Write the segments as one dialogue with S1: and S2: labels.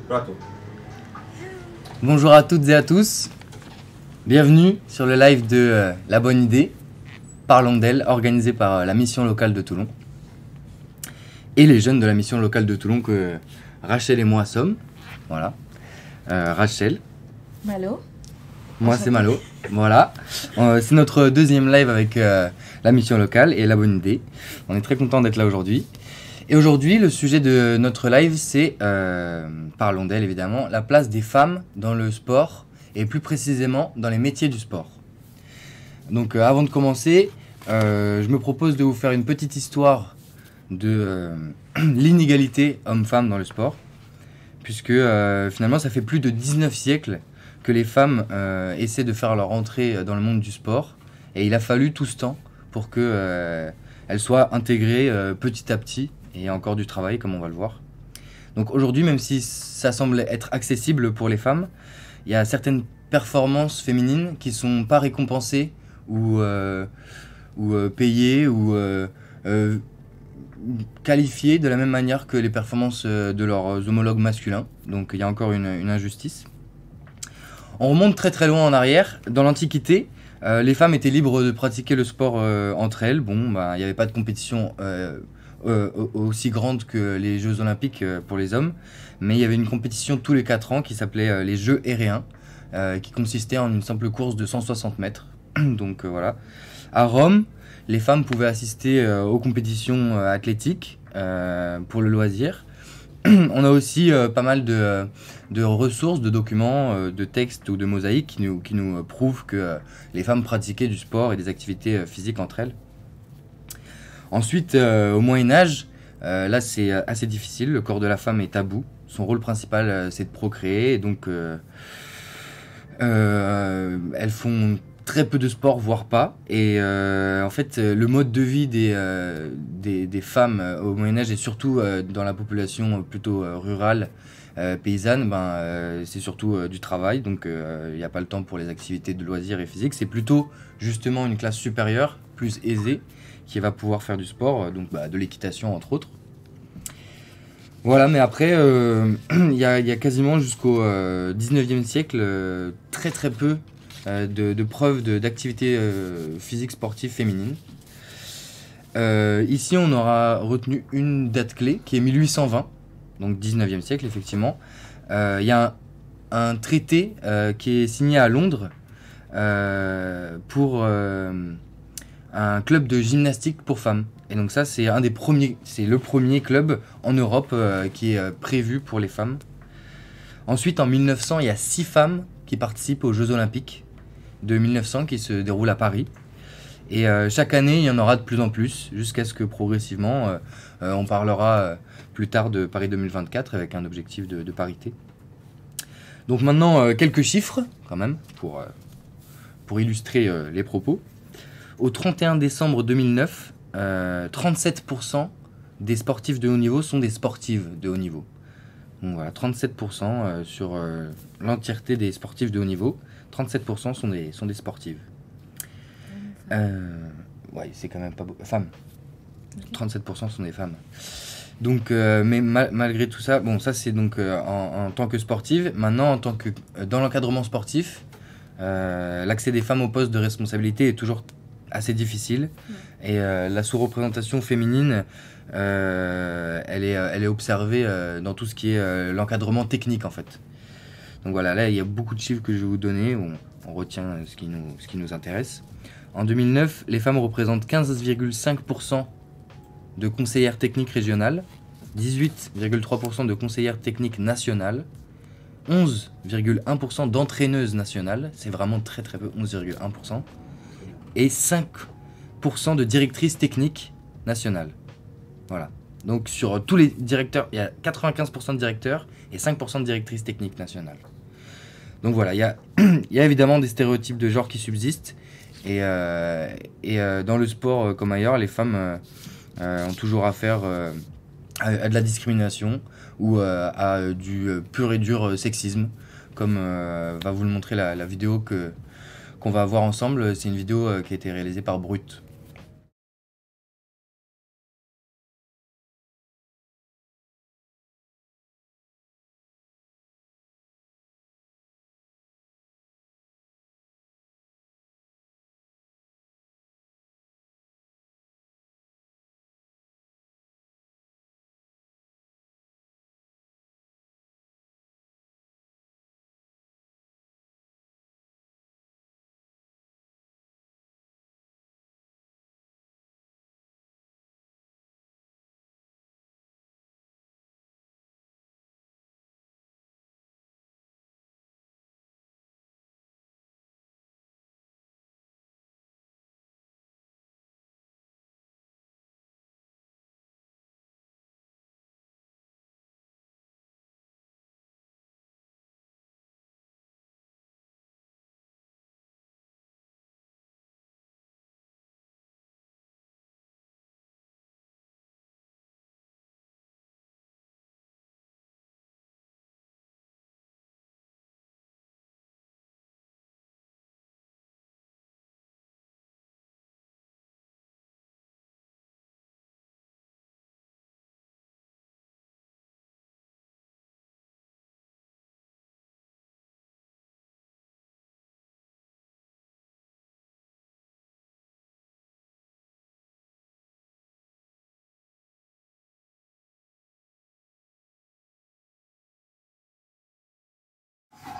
S1: Plateau.
S2: Bonjour à toutes et à tous, bienvenue sur le live de La Bonne Idée, Parlons d'elle, organisé par la mission locale de Toulon et les jeunes de la mission locale de Toulon que Rachel et moi sommes. Voilà, Rachel,
S3: Malo.
S2: moi c'est Malo, voilà. C'est notre deuxième live avec la mission locale et La Bonne Idée. On est très content d'être là aujourd'hui. Et aujourd'hui, le sujet de notre live, c'est, parlons d'elle évidemment, la place des femmes dans le sport et plus précisément dans les métiers du sport. Donc avant de commencer, je me propose de vous faire une petite histoire de l'inégalité homme-femme dans le sport, puisque finalement ça fait plus de 19 siècles que les femmes essaient de faire leur entrée dans le monde du sport, et il a fallu tout ce temps pour qu'elles soient intégrées petit à petit. Et il y a encore du travail, comme on va le voir. Donc aujourd'hui, même si ça semble être accessible pour les femmes, il y a certaines performances féminines qui ne sont pas récompensées ou payées ou qualifiées de la même manière que les performances de leurs homologues masculins. Donc il y a encore une injustice. On remonte très très loin en arrière. Dans l'Antiquité, les femmes étaient libres de pratiquer le sport entre elles. Bon, bah, il n'y avait pas de compétition aussi grande que les Jeux Olympiques pour les hommes, mais il y avait une compétition tous les 4 ans qui s'appelait les Jeux Héréens, qui consistait en une simple course de 160 mètres. Donc voilà. À Rome, les femmes pouvaient assister aux compétitions athlétiques pour le loisir. On a aussi pas mal de ressources, de documents, de textes ou de mosaïques qui nous prouvent que les femmes pratiquaient du sport et des activités physiques entre elles. Ensuite, au Moyen-Âge, là c'est assez difficile, le corps de la femme est tabou. Son rôle principal c'est de procréer, et donc elles font très peu de sport, voire pas. Et en fait, le mode de vie des femmes au Moyen-Âge, et surtout dans la population plutôt rurale, paysanne, c'est surtout du travail, donc il n'y a pas le temps pour les activités de loisirs et physiques. C'est plutôt justement une classe supérieure, plus aisée, qui va pouvoir faire du sport, donc de l'équitation entre autres. Voilà, mais après, il y a quasiment jusqu'au 19e siècle très très peu de preuves d'activité physique sportive féminine. Ici, on aura retenu une date clé qui est 1820, donc 19e siècle effectivement. Il y a un traité qui est signé à Londres pour un club de gymnastique pour femmes. Et donc ça, c'est le premier club en Europe qui est prévu pour les femmes. Ensuite, en 1900, il y a 6 femmes qui participent aux Jeux Olympiques de 1900 qui se déroulent à Paris. Et chaque année, il y en aura de plus en plus, jusqu'à ce que progressivement, on parlera plus tard de Paris 2024 avec un objectif de parité. Donc maintenant, quelques chiffres, quand même, pour illustrer les propos. Au 31 décembre 2009, 37% des sportifs de haut niveau sont des sportives de haut niveau. Donc voilà, 37% sur l'entièreté des sportifs de haut niveau, 37% sont des sportives. Ouais, c'est quand même pas beau. Femmes. 37% sont des femmes. Donc, mais malgré tout ça, bon, ça c'est donc en tant que sportive. Maintenant, en tant que dans l'encadrement sportif, l'accès des femmes aux postes de responsabilité est toujours assez difficile. Et la sous-représentation féminine, elle est observée dans tout ce qui est l'encadrement technique en fait. Donc voilà, là il y a beaucoup de chiffres que je vais vous donner, on retient ce qui nous intéresse. En 2009, les femmes représentent 15,5% de conseillères techniques régionales, 18,3% de conseillères techniques nationales, 11,1% d'entraîneuses nationales, c'est vraiment très très peu, 11,1%, et 5% de directrices techniques nationales. Voilà. Donc sur tous les directeurs, il y a 95% de directeurs et 5% de directrices techniques nationales. Donc voilà, il y a évidemment des stéréotypes de genre qui subsistent. Et dans le sport comme ailleurs, les femmes ont toujours affaire à de la discrimination ou à du pur et dur sexisme, comme va vous le montrer la vidéo qu'on va voir ensemble. C'est une vidéo qui a été réalisée par Brut.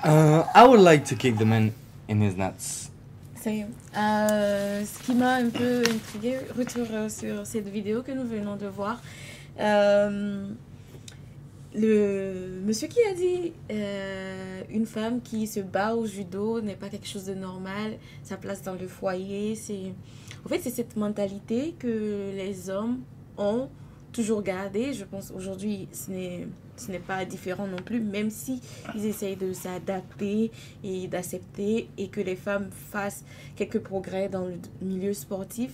S2: I would like to kick the man in his nuts.
S1: Sérieux. Ce qui m'a un peu intrigué, retour sur cette vidéo que nous venons de voir. Le monsieur qui a dit une femme qui se bat au judo n'est pas quelque chose de normal, sa place dans le foyer, en fait c'est cette mentalité que les hommes ont toujours gardée. Je pense aujourd'hui ce n'est pas différent non plus, même si ils essayent de s'adapter et d'accepter et que les femmes fassent quelques progrès dans le milieu sportif,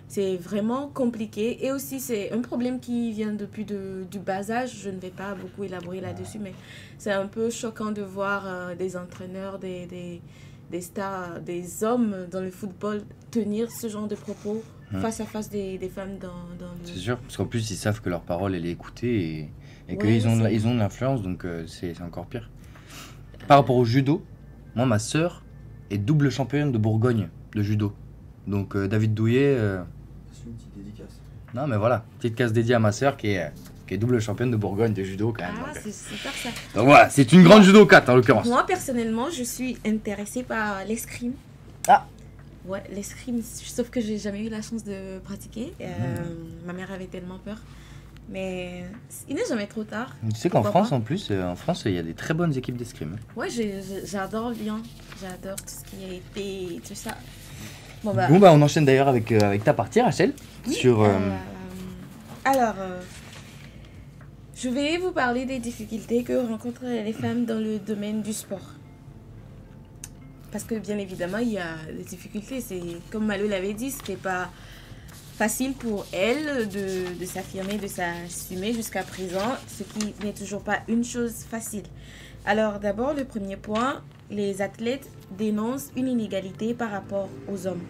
S1: c'est vraiment compliqué. Et aussi, c'est un problème qui vient depuis du bas âge. Je ne vais pas beaucoup élaborer là-dessus, mais c'est un peu choquant de voir des entraîneurs, des stars, des hommes dans le football tenir ce genre de propos face à face des femmes dans le...
S2: C'est sûr, parce qu'en plus, ils savent que leur parole, elle est écoutée et
S1: Ouais,
S2: qu'ils ont de l'influence, donc c'est encore pire. Par rapport au judo, moi, ma sœur est double championne de Bourgogne de judo. Donc David Douillet...
S3: C'est une petite dédicace.
S2: Non, mais voilà, petite case dédiée à ma sœur qui est double championne de Bourgogne de judo quand même.
S1: Ah, c'est super ça.
S2: Donc voilà, c'est une grande judokate en l'occurrence.
S1: Moi, personnellement, je suis intéressée par l'escrime.
S2: Ah.
S1: Ouais, l'escrime, sauf que j'ai jamais eu la chance de pratiquer. Ma mère avait tellement peur. Mais il n'est jamais trop tard.
S2: Tu sais qu'en
S1: Pourquoi
S2: France,
S1: pas.
S2: en plus, il y a des très bonnes équipes d'escrime.
S1: Ouais, j'adore bien. J'adore tout ce qui a été, tout ça. Bon, bah,
S2: Bon, bah on enchaîne d'ailleurs avec ta partie, Rachel.
S1: oui,
S2: Sur...
S1: alors, je vais vous parler des difficultés que rencontrent les femmes dans le domaine du sport. Parce que bien évidemment, il y a des difficultés. C'est comme Malo l'avait dit, c'était pas facile pour elle de s'affirmer, de s'assumer jusqu'à présent, ce qui n'est toujours pas une chose facile. Alors d'abord, le premier point, les athlètes dénoncent une inégalité par rapport aux hommes,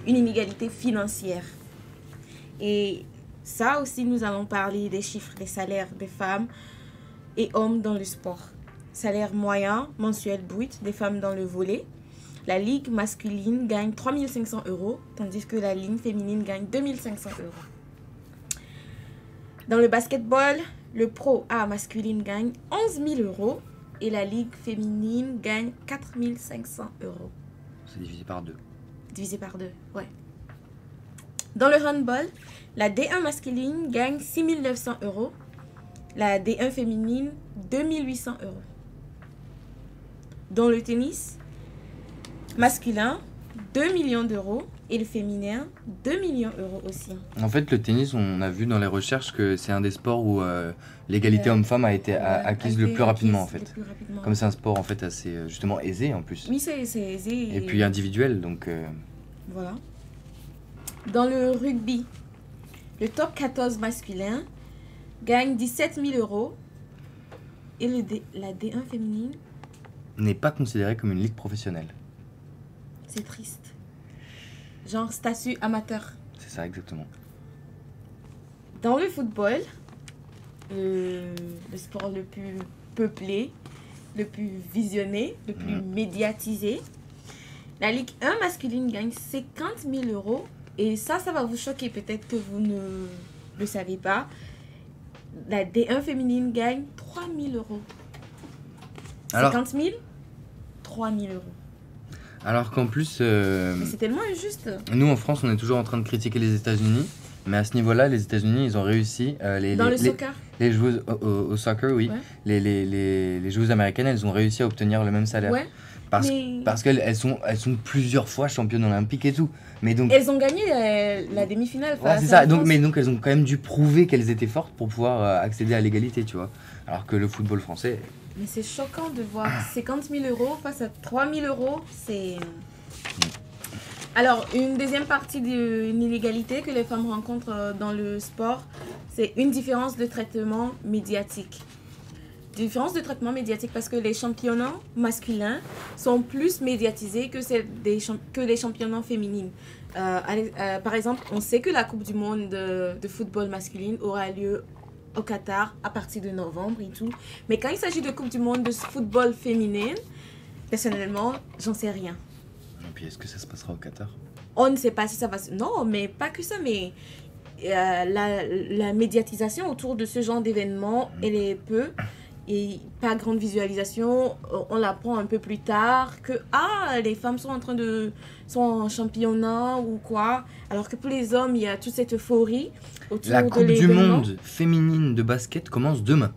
S1: une inégalité financière. Et ça aussi, nous allons parler des chiffres, des salaires des femmes et hommes dans le sport. Salaire moyen mensuel brut des femmes dans le volley. La ligue masculine gagne 3 500 €, tandis que la ligue féminine gagne 2 500 €. Dans le basketball, le Pro A masculine gagne 11 000 € et la ligue féminine gagne 4 500 €.
S2: C'est divisé par 2.
S1: Divisé par 2, ouais. Dans le handball, la D1 masculine gagne 6 900 €, la D1 féminine 2 800 €. Dans le tennis, masculin, 2 millions d'euros et le féminin, 2 millions d'euros aussi.
S2: En fait, le tennis, on a vu dans les recherches que c'est un des sports où l'égalité homme-femme a été acquise le plus rapidement en fait. Comme c'est un sport en fait assez justement aisé en plus.
S1: Oui, c'est aisé.
S2: Et puis individuel, donc...
S1: Voilà. Dans le rugby, le top 14 masculin gagne 17 000 € et la D1 féminine,
S2: n'est pas considéré comme une ligue professionnelle.
S1: c'est triste. Genre statut amateur.
S2: C'est ça, exactement.
S1: Dans le football, le sport le plus peuplé, le plus visionné, le plus médiatisé, la Ligue 1 masculine gagne 50 000 €. Et ça va vous choquer, peut-être que vous ne le savez pas. La D1 féminine gagne 3 000 €.
S2: Alors,
S1: 50 000, 3 000 €.
S2: alors qu'en plus,
S1: Mais c'est tellement injuste.
S2: nous en France, on est toujours en train de critiquer les États-Unis. Mais à ce niveau-là, les États-Unis, ils ont réussi.
S1: Dans le soccer.
S2: Les joueuses au soccer, oui.
S1: Ouais.
S2: Les joueuses américaines, elles ont réussi à obtenir le même salaire.
S1: Ouais. Mais
S2: Parce qu'elles sont plusieurs fois championnes olympiques et tout. Mais donc,
S1: elles ont gagné la demi-finale.
S2: ouais, c'est ça. Donc, mais donc elles ont quand même dû prouver qu'elles étaient fortes pour pouvoir accéder à l'égalité, tu vois. Alors que le football français,
S1: Mais c'est choquant de voir 50 000 € face à 3 000 €. C'est... Alors, une deuxième partie d'une inégalité que les femmes rencontrent dans le sport, c'est une différence de traitement médiatique. Différence de traitement médiatique parce que les championnats masculins sont plus médiatisés que les championnats féminines. Par exemple, on sait que la Coupe du Monde de football masculine aura lieu au Qatar à partir de novembre et tout. Mais quand il s'agit de Coupe du Monde de football féminine, personnellement, j'en sais rien.
S2: et puis est-ce que ça se passera au Qatar?
S1: On ne sait pas si ça va se... Non, mais pas que ça, mais la médiatisation autour de ce genre d'événement, elle est peu. et pas grande visualisation. On l'apprend un peu plus tard que les femmes sont sont en championnat ou quoi. Alors que pour les hommes, il y a toute cette euphorie autour
S2: La
S1: de
S2: Coupe du
S1: l'événement.
S2: Monde féminine de basket commence demain.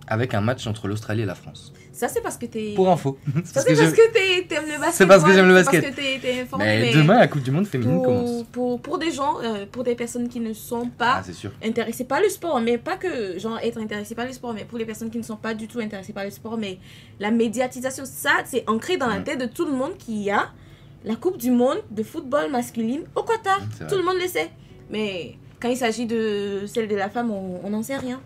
S2: Avec un match entre l'Australie et la France.
S1: Ça, c'est parce que t'es...
S2: Pour info.
S1: Ça, c'est parce que t'aimes le basket.
S2: C'est parce que j'aime le
S1: C'est
S2: basket.
S1: parce que t'es informé.
S2: Mais demain, la Coupe du Monde féminine commence.
S1: Pour des gens, pour des personnes qui ne sont pas
S2: Ah, c'est sûr.
S1: intéressées par le sport, mais pas que genre être intéressées par le sport, mais pour les personnes qui ne sont pas du tout intéressées par le sport, mais la médiatisation, ça, c'est ancré dans la tête de tout le monde qu'il y a la Coupe du Monde de football masculine au Qatar.
S2: C'est
S1: Tout
S2: vrai.
S1: le monde le sait. Mais quand il s'agit de celle de la femme, on n'en sait rien.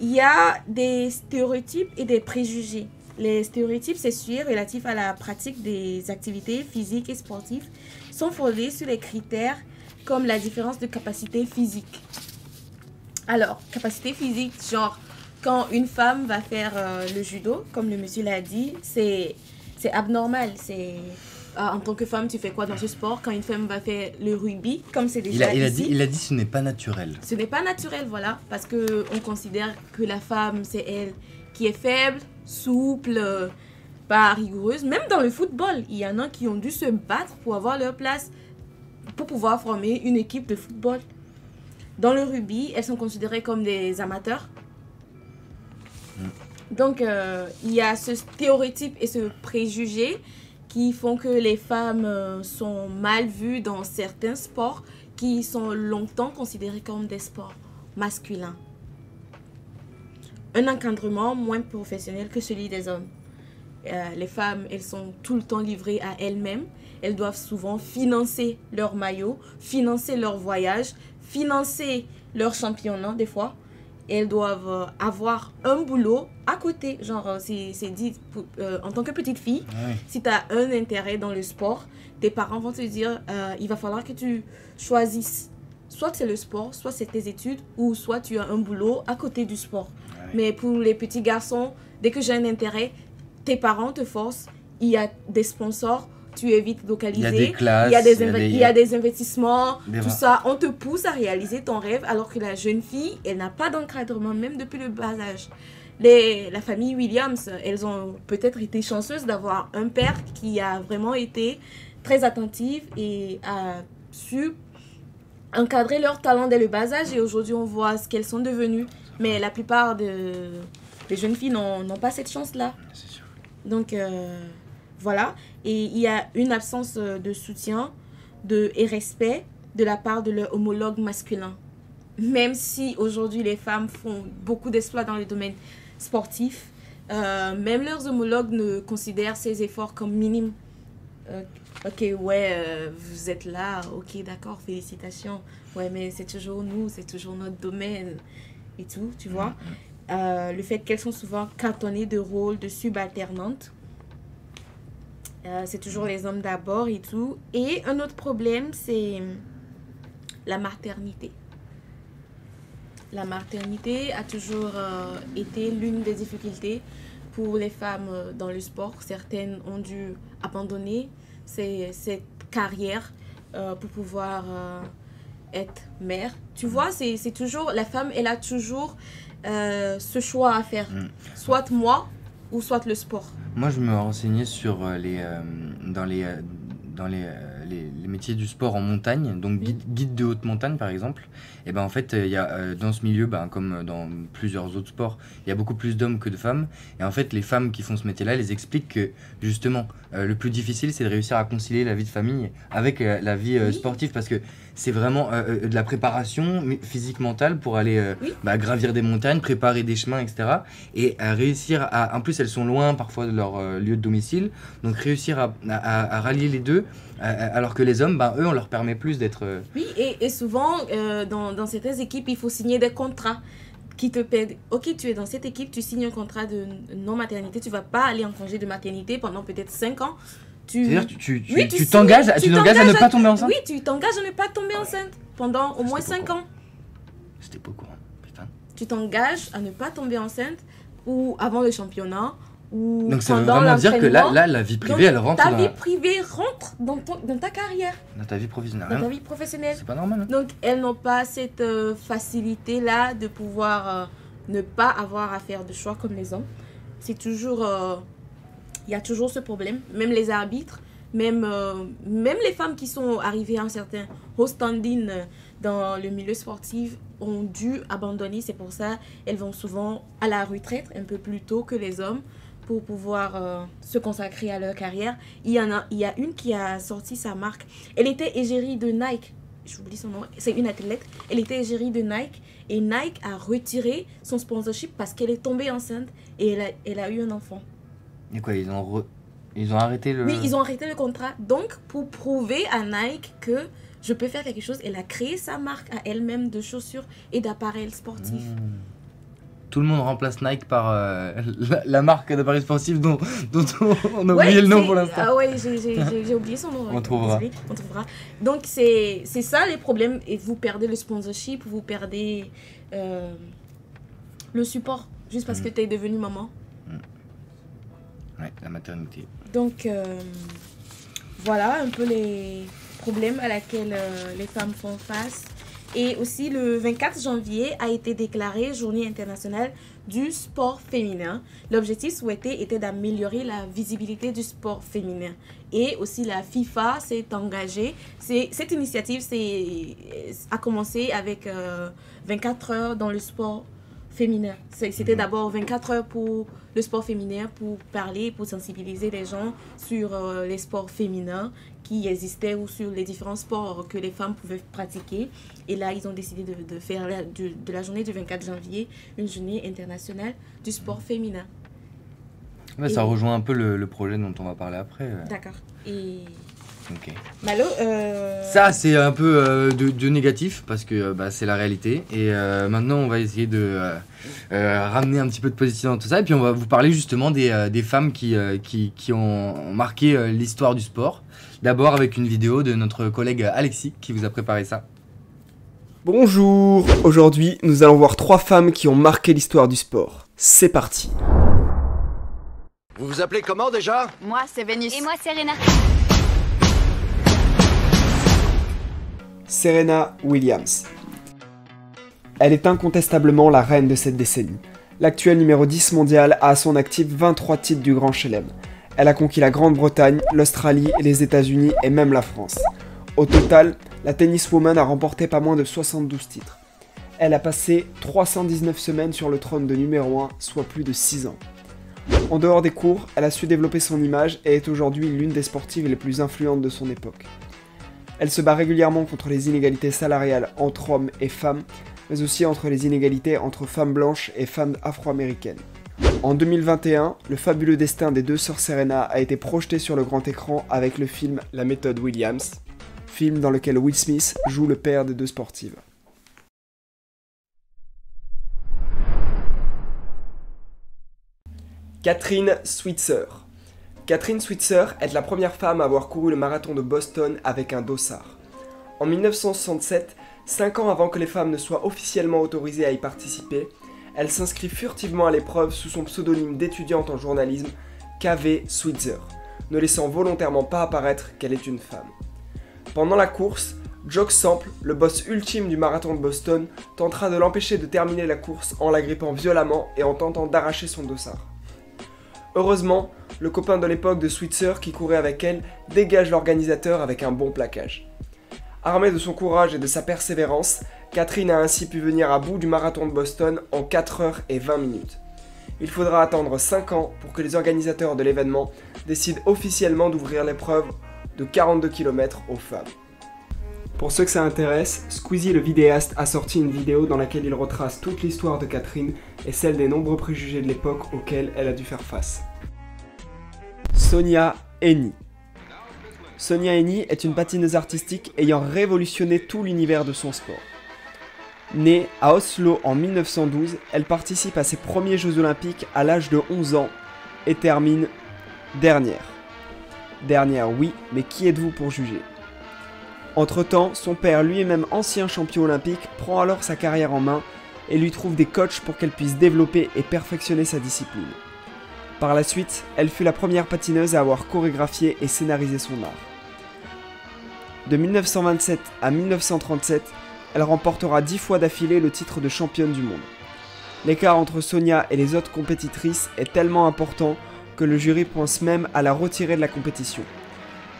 S1: Il y a des stéréotypes et des préjugés. Les stéréotypes sexuels relatifs à la pratique des activités physiques et sportives sont fondés sur les critères comme la différence de capacité physique. Alors, capacité physique, genre, quand une femme va faire le judo, comme le monsieur l'a dit, c'est abnormal. En tant que femme, tu fais quoi dans ce sport? Quand une femme va faire le rugby, comme c'est déjà
S2: Il a
S1: ici,
S2: dit ce n'est pas naturel.
S1: ce n'est pas naturel, voilà, parce qu'on considère que la femme, c'est elle qui est faible, souple, pas rigoureuse. Même dans le football, il y en a qui ont dû se battre pour avoir leur place, pour pouvoir former une équipe de football. Dans le rugby, elles sont considérées comme des amateurs. Donc, il y a ce stéréotype et ce préjugé qui font que les femmes sont mal vues dans certains sports qui sont longtemps considérés comme des sports masculins. Un encadrement moins professionnel que celui des hommes. Les femmes, elles sont tout le temps livrées à elles-mêmes. Elles doivent souvent financer leur maillot, financer leur voyage, financer leur championnat des fois. Elles doivent avoir un boulot à côté. Genre, c'est dit, en tant que petite fille,
S2: Ouais.
S1: si tu as un intérêt dans le sport, tes parents vont te dire, il va falloir que tu choisisses. Soit c'est le sport, soit c'est tes études, ou soit tu as un boulot à côté du sport.
S2: Ouais.
S1: Mais pour les petits garçons, dès que j'ai un intérêt, tes parents te forcent, il y a des sponsors, tu es vite localisé.
S2: Il y a des classes,
S1: il y a des investissements,
S2: des
S1: tout
S2: ra-
S1: ça. On te pousse à réaliser ton rêve, alors que la jeune fille, elle n'a pas d'encadrement, même depuis le bas âge. La famille Williams, elles ont peut-être été chanceuses d'avoir un père qui a vraiment été très attentif et a su encadrer leur talent dès le bas âge. Et aujourd'hui, on voit ce qu'elles sont devenues. Mais la plupart des jeunes filles n'ont pas cette chance-là.
S2: C'est sûr.
S1: Donc, voilà. Et il y a une absence de soutien et respect de la part de leur homologue masculin. Même si aujourd'hui les femmes font beaucoup d'exploits dans le domaine sportif, même leurs homologues ne considèrent ces efforts comme minimes. Ok, ouais, vous êtes là, ok, d'accord, félicitations. Ouais, mais c'est toujours nous, c'est toujours notre domaine et tout, tu vois. Le fait qu'elles sont souvent cantonnées de rôles de subalternantes. C'est toujours les hommes d'abord et tout. Et un autre problème, c'est la maternité. La maternité a toujours été l'une des difficultés pour les femmes dans le sport. Certaines ont dû abandonner cette carrière pour pouvoir être mère. Tu vois, c'est toujours, la femme, elle a toujours ce choix à faire. Soit moi ou soit le sport.
S2: Moi, je me renseignais sur les métiers du sport en montagne, donc guide de haute montagne par exemple. Et ben en fait, il y a dans ce milieu, comme dans plusieurs autres sports, il y a beaucoup plus d'hommes que de femmes. Et en fait, les femmes qui font ce métier-là, elles expliquent que justement, le plus difficile, c'est de réussir à concilier la vie de famille avec la vie sportive, parce que c'est vraiment de la préparation physique, mentale pour aller gravir des montagnes, préparer des chemins, etc. Et réussir à... En plus, elles sont loin parfois de leur lieu de domicile, donc réussir à rallier les deux, alors que les hommes, eux, on leur permet plus d'être...
S1: Oui, et souvent, dans certaines équipes, il faut signer des contrats qui te paient. Ok, tu es dans cette équipe, tu signes un contrat de non-maternité, tu ne vas pas aller en congé de maternité pendant peut-être 5 ans.
S2: C'est-à-dire tu t'engages à ne pas tomber enceinte?
S1: Oui, tu t'engages à ne pas tomber enceinte pendant au moins 5 ans.
S2: C'était pas au courant, putain.
S1: Tu t'engages à ne pas tomber enceinte ou avant le championnat ou
S2: donc ça veut
S1: pendant
S2: vraiment dire que
S1: l'entraînement.
S2: là, la vie privée, elle rentre
S1: Ta vie privée rentre dans ta carrière,
S2: dans ta vie professionnelle.
S1: dans ta vie professionnelle.
S2: C'est pas normal.
S1: Donc, elles n'ont pas cette facilité-là de pouvoir ne pas avoir à faire de choix comme les hommes. C'est toujours... il y a toujours ce problème. Même les arbitres, même les femmes qui sont arrivées à un certain haut standing dans le milieu sportif ont dû abandonner. C'est pour ça qu'elles vont souvent à la retraite un peu plus tôt que les hommes pour pouvoir se consacrer à leur carrière. Il y a une qui a sorti sa marque. Elle était égérie de Nike. J'oublie son nom. C'est une athlète. Elle était égérie de Nike. Et Nike a retiré son sponsorship parce qu'elle est tombée enceinte et elle a eu un enfant.
S2: Et quoi, ils ont arrêté le...
S1: Oui, ils ont arrêté le contrat. Donc, pour prouver à Nike que je peux faire quelque chose, elle a créé sa marque à elle-même de chaussures et d'appareils sportifs.
S2: Tout le monde remplace Nike par la marque d'appareils sportifs dont on a oublié le nom pour l'instant.
S1: Ah ouais, j'ai oublié son nom.
S2: On trouvera.
S1: Désolé, on trouvera. Donc, c'est ça les problèmes. Et vous perdez le sponsorship, vous perdez le support juste parce que tu es devenue maman.
S2: Ouais, la maternité.
S1: Donc, voilà un peu les problèmes à laquelle les femmes font face. Et aussi, le 24 janvier a été déclaré Journée internationale du sport féminin. L'objectif souhaité était d'améliorer la visibilité du sport féminin. Et aussi, la FIFA s'est engagée. Cette initiative a commencé avec 24 heures dans le sport féminin. C'était d'abord 24 heures pour le sport féminin, pour parler, pour sensibiliser les gens sur les sports féminins qui existaient ou sur les différents sports que les femmes pouvaient pratiquer. Et là, ils ont décidé de faire de la journée du 24 janvier une journée internationale du sport féminin.
S2: Ouais, ça rejoint un peu le projet dont on va parler après.
S1: D'accord. Et...
S2: Ok.
S1: Malo,
S2: ça, c'est un peu de négatif parce que c'est la réalité. Et maintenant, on va essayer de ramener un petit peu de positif dans tout ça. Et puis, on va vous parler justement des femmes qui ont marqué l'histoire du sport. D'abord avec une vidéo de notre collègue Alexis qui vous a préparé ça.
S4: Bonjour. Aujourd'hui, nous allons voir 3 femmes qui ont marqué l'histoire du sport. C'est parti.
S5: Vous vous appelez comment déjà?
S6: Moi, c'est Vénus.
S7: Et moi, Serena.
S4: Serena Williams. Elle est incontestablement la reine de cette décennie. L'actuelle numéro 10 mondial a à son actif 23 titres du Grand Chelem. Elle a conquis la Grande-Bretagne, l'Australie, les États-Unis et même la France. Au total, la tenniswoman a remporté pas moins de 72 titres. Elle a passé 319 semaines sur le trône de numéro 1, soit plus de 6 ans. En dehors des cours, elle a su développer son image et est aujourd'hui l'une des sportives les plus influentes de son époque. Elle se bat régulièrement contre les inégalités salariales entre hommes et femmes, mais aussi entre les inégalités entre femmes blanches et femmes afro-américaines. En 2021, le fabuleux destin des deux sœurs Serena a été projeté sur le grand écran avec le film La méthode Williams, film dans lequel Will Smith joue le père des deux sportives. Catherine Switzer. Catherine Switzer est la première femme à avoir couru le marathon de Boston avec un dossard. En 1967, 5 ans avant que les femmes ne soient officiellement autorisées à y participer, elle s'inscrit furtivement à l'épreuve sous son pseudonyme d'étudiante en journalisme, KV Switzer, ne laissant volontairement pas apparaître qu'elle est une femme. Pendant la course, Jock Sample, le boss ultime du marathon de Boston, tentera de l'empêcher de terminer la course en l'agrippant violemment et en tentant d'arracher son dossard. Heureusement, le copain de l'époque de Switzer qui courait avec elle dégage l'organisateur avec un bon plaquage. Armée de son courage et de sa persévérance, Catherine a ainsi pu venir à bout du marathon de Boston en 4 heures et 20 minutes. Il faudra attendre 5 ans pour que les organisateurs de l'événement décident officiellement d'ouvrir l'épreuve de 42 km aux femmes. Pour ceux que ça intéresse, Squeezie le vidéaste a sorti une vidéo dans laquelle il retrace toute l'histoire de Catherine et celle des nombreux préjugés de l'époque auxquels elle a dû faire face. Sonja Henie. Sonja Henie est une patineuse artistique ayant révolutionné tout l'univers de son sport. Née à Oslo en 1912, elle participe à ses premiers Jeux Olympiques à l'âge de 11 ans et termine dernière. Dernière, oui, mais qui êtes-vous pour juger? Entre-temps, son père, lui-même ancien champion olympique, prend alors sa carrière en main et lui trouve des coachs pour qu'elle puisse développer et perfectionner sa discipline. Par la suite, elle fut la première patineuse à avoir chorégraphié et scénarisé son art. De 1927 à 1937, elle remportera 10 fois d'affilée le titre de championne du monde. L'écart entre Sonia et les autres compétitrices est tellement important que le jury pense même à la retirer de la compétition.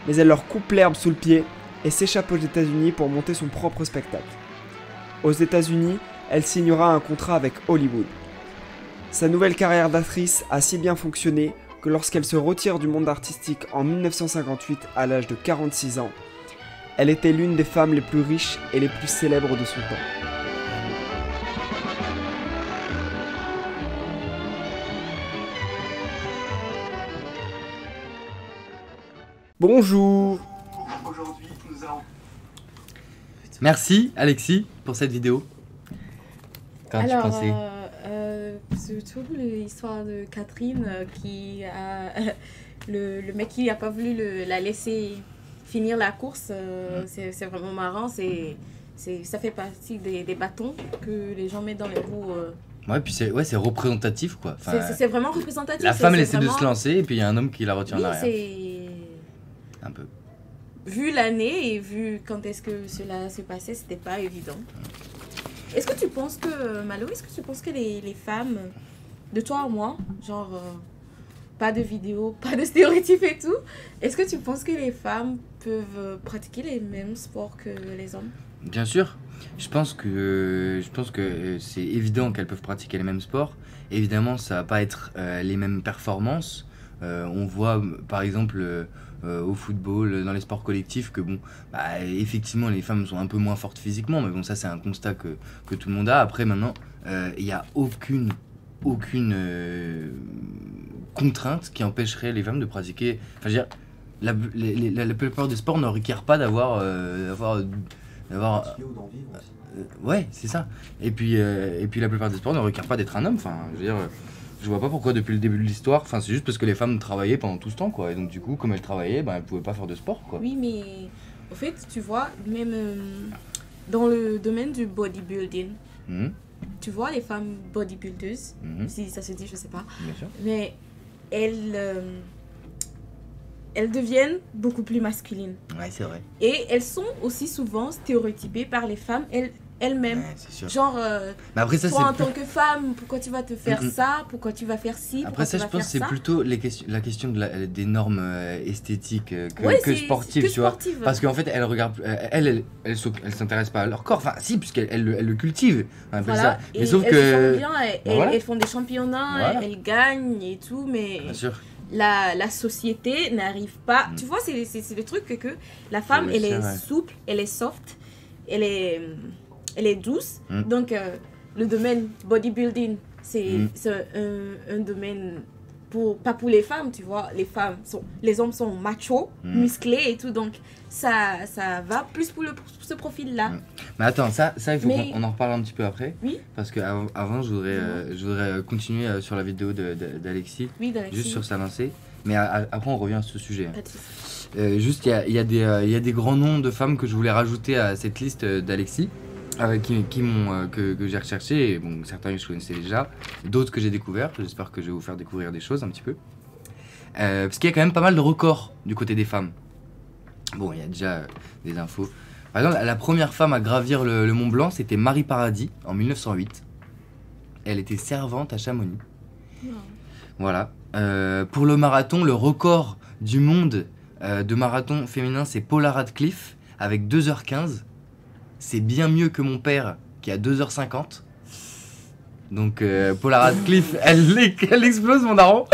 S4: Mais elle leur coupe l'herbe sous le pied et s'échappe aux États-Unis pour monter son propre spectacle. Aux États-Unis, elle signera un contrat avec Hollywood. Sa nouvelle carrière d'actrice a si bien fonctionné que lorsqu'elle se retire du monde artistique en 1958 à l'âge de 46 ans, elle était l'une des femmes les plus riches et les plus célèbres de son temps. Bonjour.
S3: Aujourd'hui, nous allons...
S2: Merci Alexis pour cette vidéo. Qu'en as-tu
S1: Alors,
S2: pensé?
S1: surtout l'histoire de Catherine qui a... le mec qui n'a pas voulu la laisser finir la course, c'est vraiment marrant. Ça fait partie des bâtons que les gens mettent dans les roues.
S2: Ouais, puis c'est représentatif quoi. Enfin,
S1: C'est vraiment représentatif.
S2: la femme elle
S1: c'est
S2: essaie de
S1: vraiment...
S2: se lancer et puis il y a un homme qui la retient en
S1: Oui,
S2: arrière.
S1: c'est...
S2: Un peu.
S1: Vu l'année et vu quand est-ce que cela se passait, c'était pas évident. Est-ce que tu penses que, Malo, est-ce que tu penses que les femmes, de toi à moi, genre, pas de vidéos, pas de stéréotypes et tout, est-ce que tu penses que les femmes peuvent pratiquer les mêmes sports que les hommes?
S2: Bien sûr. Je pense que c'est évident qu'elles peuvent pratiquer les mêmes sports. Évidemment, ça va pas être les mêmes performances. On voit par exemple au football, dans les sports collectifs, que bon, bah, effectivement les femmes sont un peu moins fortes physiquement, mais bon ça c'est un constat que tout le monde a. Après maintenant, il n'y a aucune contrainte qui empêcherait les femmes de pratiquer. Enfin, je veux dire, la plupart des sports ne requièrent pas d'avoir
S3: pratiquer ou d'en vivre aussi.
S2: ouais, c'est ça. Et puis la plupart des sports ne requièrent pas d'être un homme. Enfin, je veux dire, je vois pas pourquoi depuis le début de l'histoire. Enfin, c'est juste parce que les femmes travaillaient pendant tout ce temps, quoi. Et donc du coup, comme elles travaillaient, ben elles pouvaient pas faire de sport, quoi.
S1: Oui, mais au fait, tu vois, même dans le domaine du bodybuilding,
S2: Mhm,
S1: tu vois les femmes bodybuilders,
S2: mhm,
S1: si ça se dit, je sais pas,
S2: bien sûr.
S1: mais elles deviennent beaucoup plus masculines.
S2: Ouais, c'est vrai.
S1: Et elles sont aussi souvent stéréotypées par les femmes elles-mêmes.
S2: Ouais, c'est sûr.
S1: Genre,
S2: Mais après ça,
S1: toi en
S2: c'est
S1: tant que femme, pourquoi tu vas te faire
S2: Mhm.
S1: ça? Pourquoi tu vas faire ci?
S2: après
S1: Pourquoi
S2: ça,
S1: tu
S2: je
S1: vas
S2: pense que
S1: faire
S2: c'est
S1: ça?
S2: plutôt des questions des normes esthétiques
S1: Ouais,
S2: que
S1: c'est
S2: sportives,
S1: que
S2: tu vois.
S1: sportive.
S2: Parce qu'en fait, elles regardent, elles s'intéressent pas à leur corps. Enfin, si, puisqu'elles le cultivent. On appelle
S1: Voilà.
S2: ça.
S1: Et
S2: Mais sauf
S1: elles se
S2: que,
S1: sentent bien,
S2: voilà.
S1: elles font des championnats,
S2: Voilà.
S1: elles gagnent et tout, mais
S2: bien sûr.
S1: la société n'arrive pas.
S2: Mm.
S1: Tu vois, c'est le truc que la femme,
S2: Ouais,
S1: elle
S2: c'est
S1: est
S2: vrai.
S1: souple, elle est soft, elle est douce.
S2: Mm.
S1: Donc, le domaine bodybuilding, c'est
S2: Mm.
S1: un domaine pas pour les femmes, tu vois. Les hommes sont machos,
S2: Mm.
S1: musclés et tout. Donc, ça va plus pour ce profil-là.
S2: Mm. Mais attends, ça il faut
S1: Mais-
S2: qu'on en reparle un petit peu après.
S1: Oui.
S2: Parce qu'avant, je voudrais continuer sur la vidéo d'Alexis,
S1: Oui, dans la
S2: juste
S1: cuisine.
S2: sur sa lancée. Mais après, on revient à ce sujet.
S1: Pas de souci.
S2: Juste, il y a des grands noms de femmes que je voulais rajouter à cette liste d'Alexis, que j'ai recherché. Et bon, certains je connaissais déjà, d'autres que j'ai découverts. J'espère que je vais vous faire découvrir des choses un petit peu. Parce qu'il y a quand même pas mal de records du côté des femmes. Bon, il y a déjà des infos. Par exemple, la première femme à gravir le Mont Blanc, c'était Marie Paradis en 1908. Elle était servante à Chamonix.
S1: Non.
S2: Voilà. Pour le marathon, le record du monde de marathon féminin, c'est Paula Radcliffe avec 2h15. C'est bien mieux que mon père qui a 2h50. Donc Paula Radcliffe, elle explose mon daron,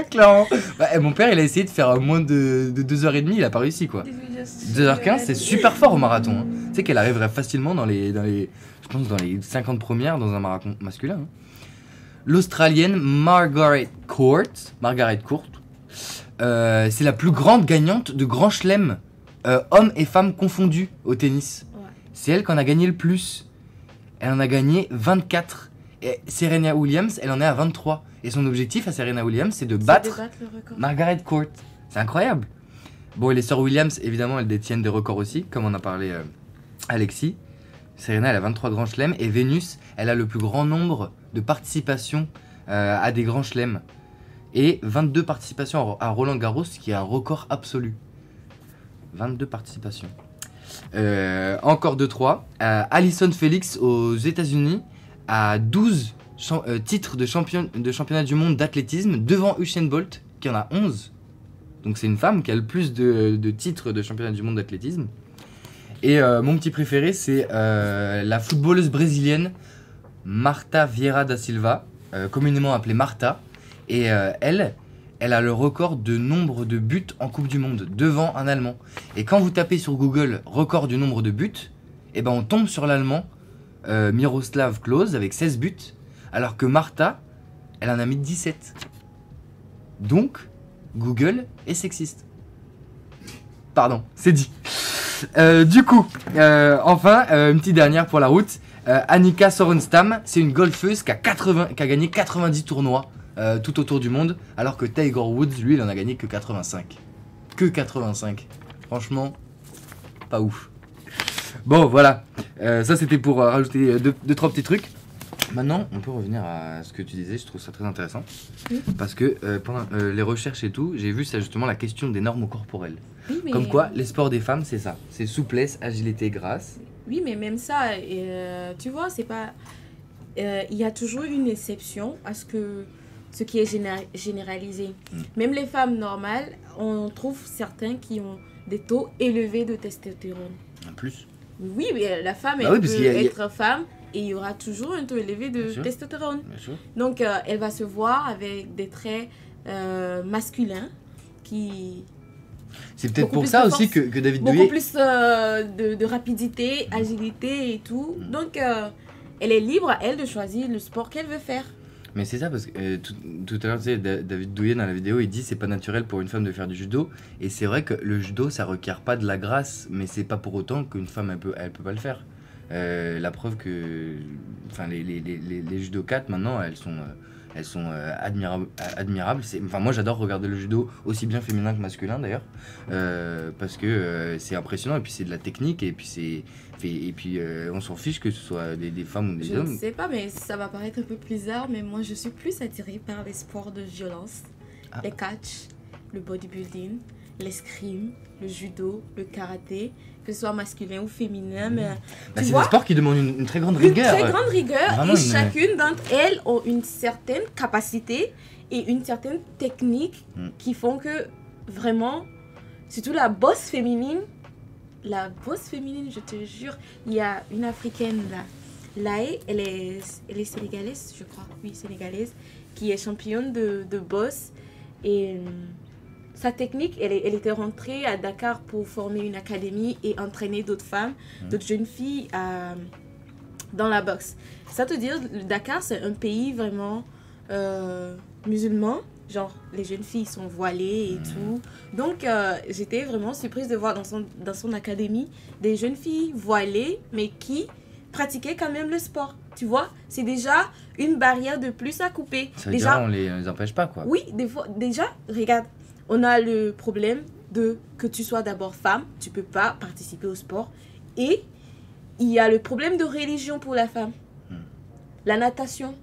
S2: clairement. Bah, et mon père, il a essayé de faire moins de 2h30, il a pas réussi quoi. 2h15, c'est super fort au marathon. Hein. Tu sais qu'elle arriverait facilement dans les 50 premières dans un marathon masculin. Hein. L'Australienne Margaret Court, c'est la plus grande gagnante de Grand Chelem, hommes et femmes confondus au tennis.
S1: Ouais.
S2: C'est elle qui en a gagné le plus. Elle en a gagné 24. Et Serena Williams, elle en est à 23. Et son objectif à Serena Williams, c'est de battre
S1: le record.
S2: Margaret Court. C'est incroyable. Bon, et les sœurs Williams, évidemment, elles détiennent des records aussi, comme on a parlé Alexis. Serena, elle a 23 grands chelems. Et Vénus, elle a le plus grand nombre de participations à des grands chelems. Et 22 participations à Roland Garros, qui est un record absolu. 22 participations. Encore 2-3. Alison Felix aux États-Unis a 12 titres de championnat du monde d'athlétisme devant Usain Bolt, qui en a 11. Donc c'est une femme qui a le plus de titres de championnat du monde d'athlétisme. Et mon petit préféré, c'est la footballeuse brésilienne Marta Vieira da Silva, communément appelée Marta. Et elle a le record de nombre de buts en Coupe du Monde, devant un Allemand. Et quand vous tapez sur Google record du nombre de buts, eh ben on tombe sur l'Allemand Miroslav Klose avec 16 buts, alors que Marta, elle en a mis 17. Donc, Google est sexiste. Pardon, c'est dit. Du coup, enfin, une petite dernière pour la route. Annika Sorenstam, c'est une golfeuse qui a gagné 90 tournois tout autour du monde, alors que Tiger Woods, lui, il en a gagné que 85. Que 85. Franchement, pas ouf. Bon, voilà. Ça, c'était pour rajouter deux, trois petits trucs. Maintenant, on peut revenir à ce que tu disais, je trouve ça très intéressant.
S1: Oui.
S2: Parce que pendant les recherches et tout, j'ai vu ça justement la question des normes corporelles.
S1: Oui, mais...
S2: Comme quoi, les sports des femmes, c'est ça. C'est souplesse, agilité, grâce.
S1: Oui, mais même ça, tu vois, c'est pas... Il y a toujours une exception à ce qui est généralisé. Même les femmes normales, on trouve certains qui ont des taux élevés de testostérone.
S2: En plus.
S1: Oui, mais la femme,
S2: Bah
S1: elle
S2: oui, parce
S1: peut
S2: qu'il y a-
S1: être femme et il y aura toujours un taux élevé de
S2: Bien sûr.
S1: testostérone.
S2: Bien sûr.
S1: Donc, elle va se voir avec des traits masculins qui...
S2: C'est peut-être
S1: Beaucoup
S2: pour
S1: plus
S2: ça
S1: de
S2: aussi
S1: force.
S2: que David
S1: Beaucoup
S2: Douillet...
S1: plus de rapidité, agilité et tout. Donc, elle est libre à elle de choisir le sport qu'elle veut faire.
S2: Mais c'est ça, parce que tout à l'heure, tu sais, David Douillet dans la vidéo, il dit c'est pas naturel pour une femme de faire du judo. Et c'est vrai que le judo, ça requiert pas de la grâce, mais c'est pas pour autant qu'une femme, elle peut pas le faire. La preuve que enfin, les judokates, maintenant, elles sont admirables. Enfin, moi, j'adore regarder le judo, aussi bien féminin que masculin d'ailleurs, parce que c'est impressionnant, et puis c'est de la technique, et puis on s'en fiche que ce soit des femmes ou des
S1: Je
S2: hommes.
S1: ne sais pas, mais ça va paraître un peu bizarre, mais moi, je suis plus attirée par les sports de violence.
S2: Ah.
S1: Les catch, le bodybuilding, l'escrime, le judo, le karaté, que ce soit masculin ou féminin. Mais,
S2: Bah,
S1: tu
S2: c'est
S1: vois,
S2: des sports qui demandent une très grande
S1: une
S2: rigueur.
S1: très grande rigueur,
S2: Vraiment
S1: et
S2: une-
S1: chacune d'entre elles ont une certaine capacité et une certaine technique qui font que vraiment, surtout la bosse féminine, je te jure, il y a une africaine là, Lae, elle est sénégalaise, je crois, oui, sénégalaise, qui est championne de bosse, et sa technique, elle était rentrée à Dakar pour former une académie et entraîner d'autres femmes, d'autres jeunes filles dans la boxe. Ça te dire, le Dakar, c'est un pays vraiment musulman. Genre, les jeunes filles sont voilées et tout. Donc, j'étais vraiment surprise de voir dans son académie des jeunes filles voilées, mais qui pratiquaient quand même le sport. Tu vois, c'est déjà une barrière de plus à couper.
S2: Ça veut dire on les empêche pas, quoi.
S1: Oui, des fois, déjà, regarde, on a le problème de que tu sois d'abord femme, tu peux pas participer au sport. Et il y a le problème de religion pour la femme. La natation.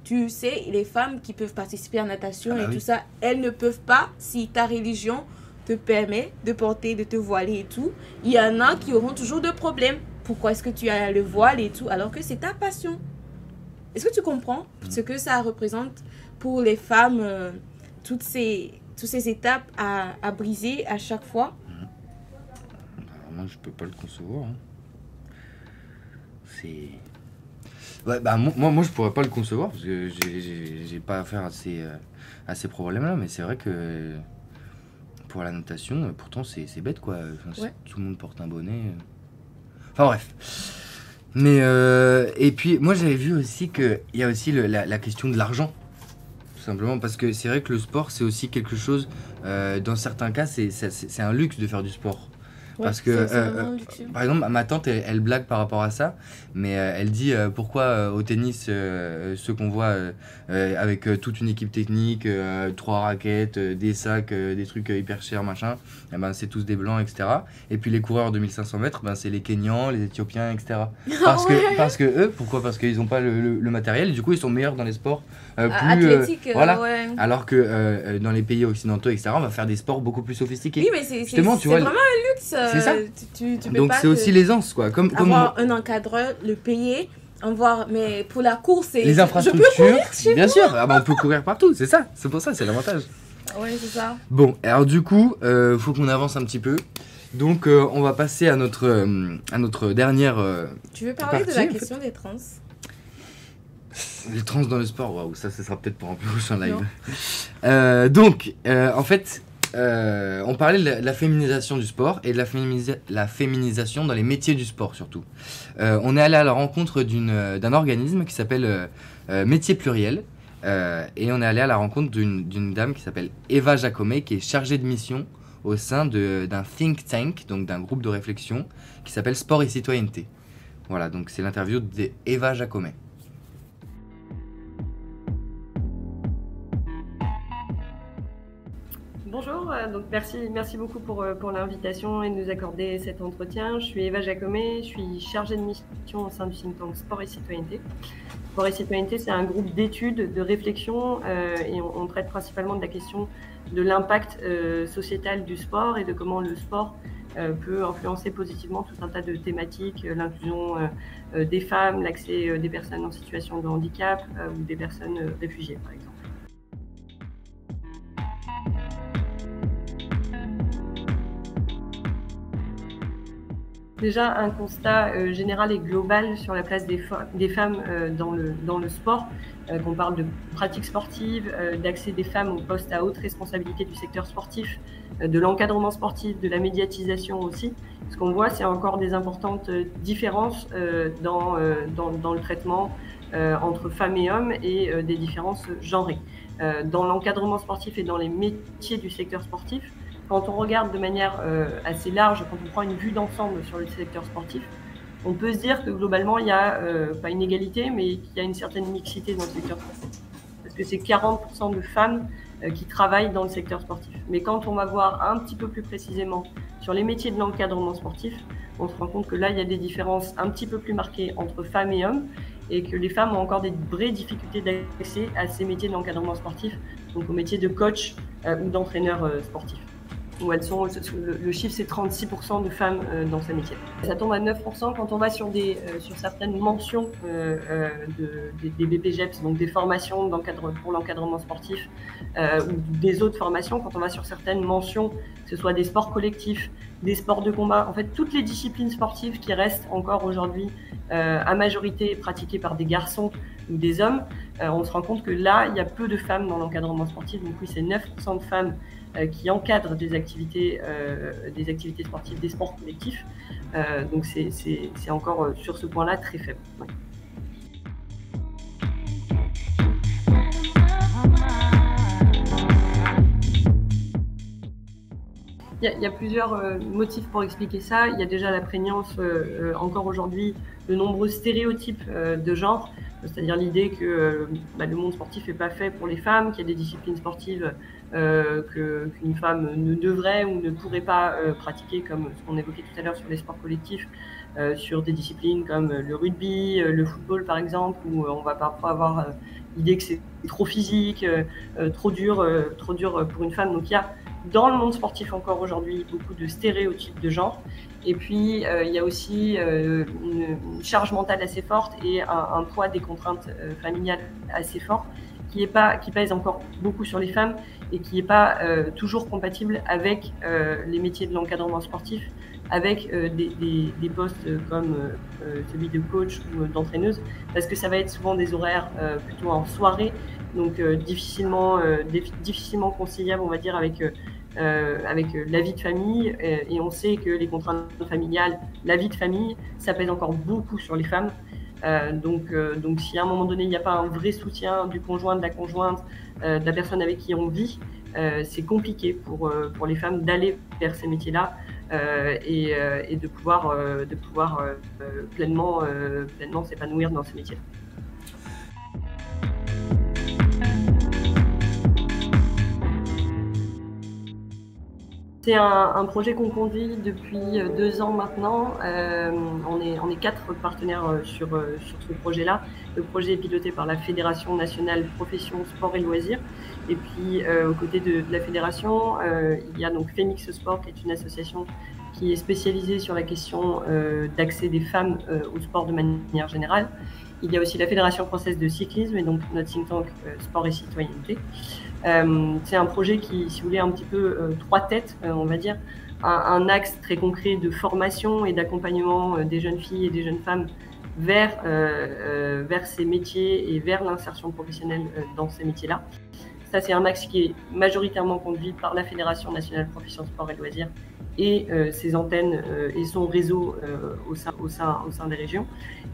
S1: Tu sais, les femmes qui peuvent participer à la natation et
S2: oui.
S1: tout ça, elles ne peuvent pas si ta religion te permet de porter, de te voiler et tout. Il y en a qui auront toujours de problèmes. Pourquoi est-ce que tu as le voile et tout alors que c'est ta passion? Est-ce que tu comprends ce que ça représente pour les femmes, toutes ces étapes à briser à chaque fois?
S2: Moi, je peux pas le concevoir. Hein. C'est... Ouais, bah, moi, je pourrais pas le concevoir, parce que j'ai pas affaire à ces problèmes-là, mais c'est vrai que pour la natation, pourtant, c'est bête, quoi. Enfin, si
S1: Ouais.
S2: tout le monde porte un bonnet... Enfin, bref. Mais, et puis, moi, j'avais vu aussi qu'il y a aussi la question de l'argent. Tout simplement, parce que c'est vrai que le sport, c'est aussi quelque chose... dans certains cas, c'est un luxe de faire du sport.
S1: Ouais,
S2: Parce que,
S1: c'est vraiment luxueux.
S2: par exemple, ma tante, elle blague par rapport à ça, mais elle dit pourquoi au tennis, ceux qu'on voit avec toute une équipe technique, 3 raquettes, des sacs, des trucs hyper chers, machin, eh ben, c'est tous des blancs, etc. Et puis les coureurs de 1500 mètres, ben, c'est les Kenyans, les Éthiopiens, etc. Parce que eux, pourquoi? Parce qu'ils n'ont pas le matériel, et du coup ils sont meilleurs dans les sports plus...
S1: Athlétique,
S2: voilà.
S1: ouais.
S2: Alors que dans les pays occidentaux, etc., on va faire des sports beaucoup plus sophistiqués.
S1: Oui, mais c'est
S2: Justement, tu vois,
S1: vraiment un luxe.
S2: c'est ça.
S1: Tu peux
S2: Donc
S1: pas
S2: c'est aussi l'aisance, quoi. Comme
S1: avoir un encadreur, le payer Mais pour la course,
S2: Les infrastructures,
S1: je peux courir chez
S2: bien sûr, on peut courir partout, c'est ça, c'est pour ça, c'est l'avantage.
S1: Ouais, c'est ça.
S2: Bon, alors du coup, faut qu'on avance un petit peu. Donc, on va passer à notre dernière
S1: Tu veux parler de
S2: partie,
S1: la
S2: en fait.
S1: question des trans?
S2: Les trans dans le sport, waouh, ça sera peut-être pour un prochain live.
S1: Non.
S2: Donc, en fait, on parlait de la féminisation du sport et de la féminisation dans les métiers du sport surtout. On est allé à la rencontre d'un organisme qui s'appelle Métiers Pluriels. Et on est allé à la rencontre d'une dame qui s'appelle Eva Jacomet, qui est chargée de mission au sein d'un think tank, donc d'un groupe de réflexion qui s'appelle Sport et Citoyenneté. Voilà, donc c'est l'interview d'Eva Jacomet.
S6: Bonjour, donc merci beaucoup pour l'invitation et de nous accorder cet entretien. Je suis Eva Jacomet, je suis chargée de mission au sein du think tank Sport et Citoyenneté. Sport et Citoyenneté, c'est un groupe d'études, de réflexion et on traite principalement de la question de l'impact sociétal du sport et de comment le sport peut influencer positivement tout un tas de thématiques, l'inclusion des femmes, l'accès des personnes en situation de handicap ou des personnes réfugiées par exemple. Déjà, un constat général et global sur la place des femmes dans le sport. Qu'on parle de pratiques sportives, d'accès des femmes aux postes à haute responsabilité du secteur sportif, de l'encadrement sportif, de la médiatisation aussi. Ce qu'on voit, c'est encore des importantes différences dans le traitement entre femmes et hommes et des différences genrées. Dans l'encadrement sportif et dans les métiers du secteur sportif, quand on regarde de manière assez large, quand on prend une vue d'ensemble sur le secteur sportif, on peut se dire que globalement, il y a pas une égalité, mais qu'il y a une certaine mixité dans le secteur sportif. Parce que c'est 40% de femmes qui travaillent dans le secteur sportif. Mais quand on va voir un petit peu plus précisément sur les métiers de l'encadrement sportif, on se rend compte que là, il y a des différences un petit peu plus marquées entre femmes et hommes et que les femmes ont encore des vraies difficultés d'accès à ces métiers de l'encadrement sportif, donc aux métiers de coach ou d'entraîneur sportif. Où elles sont, le chiffre c'est 36% de femmes dans ces métiers. Ça tombe à 9% quand on va sur certaines mentions des BPGEPS, donc des formations pour l'encadrement sportif ou des autres formations, quand on va sur certaines mentions, que ce soit des sports collectifs, des sports de combat, en fait toutes les disciplines sportives qui restent encore aujourd'hui à majorité pratiquées par des garçons ou des hommes, on se rend compte que là il y a peu de femmes dans l'encadrement sportif, donc oui c'est 9% de femmes qui encadrent des activités sportives, des sports collectifs. Donc c'est encore sur ce point-là très faible. Ouais. Il y a plusieurs motifs pour expliquer ça. Il y a déjà la prégnance, encore aujourd'hui, de nombreux stéréotypes de genre, c'est-à-dire l'idée que le monde sportif n'est pas fait pour les femmes, qu'il y a des disciplines sportives qu'une femme ne devrait ou ne pourrait pas pratiquer, comme ce qu'on évoquait tout à l'heure sur les sports collectifs, sur des disciplines comme le rugby, le football par exemple, où on va parfois avoir l'idée que c'est trop physique, trop dur pour une femme. Donc il y a dans le monde sportif encore aujourd'hui beaucoup de stéréotypes de genre. Et puis il y a aussi une charge mentale assez forte et un poids des contraintes familiales assez fort qui pèse encore beaucoup sur les femmes et qui n'est pas toujours compatible avec les métiers de l'encadrement sportif, avec des postes comme celui de coach ou d'entraîneuse, parce que ça va être souvent des horaires plutôt en soirée, donc difficilement conciliables, on va dire, avec la vie de famille, et on sait que les contraintes familiales, la vie de famille, ça pèse encore beaucoup sur les femmes. Donc si à un moment donné il n'y a pas un vrai soutien du conjoint, de la conjointe, de la personne avec qui on vit, c'est compliqué pour les femmes d'aller vers ces métiers-là et de pouvoir pleinement s'épanouir dans ces métiers-là. C'est un projet qu'on conduit depuis 2 ans maintenant. On est 4 partenaires sur ce projet-là. Le projet est piloté par la Fédération nationale profession sport et loisirs. Et puis aux côtés de la fédération, il y a donc Phoenix Sport, qui est une association qui est spécialisée sur la question d'accès des femmes au sport de manière générale. Il y a aussi la Fédération française de cyclisme et donc notre think tank Sport et Citoyenneté. C'est un projet qui, si vous voulez, a un petit peu trois têtes, on va dire. Un axe très concret de formation et d'accompagnement des jeunes filles et des jeunes femmes vers ces métiers et vers l'insertion professionnelle dans ces métiers-là. Ça, c'est un axe qui est majoritairement conduit par la Fédération nationale profession sport et loisirs et ses antennes et son réseau au sein des régions.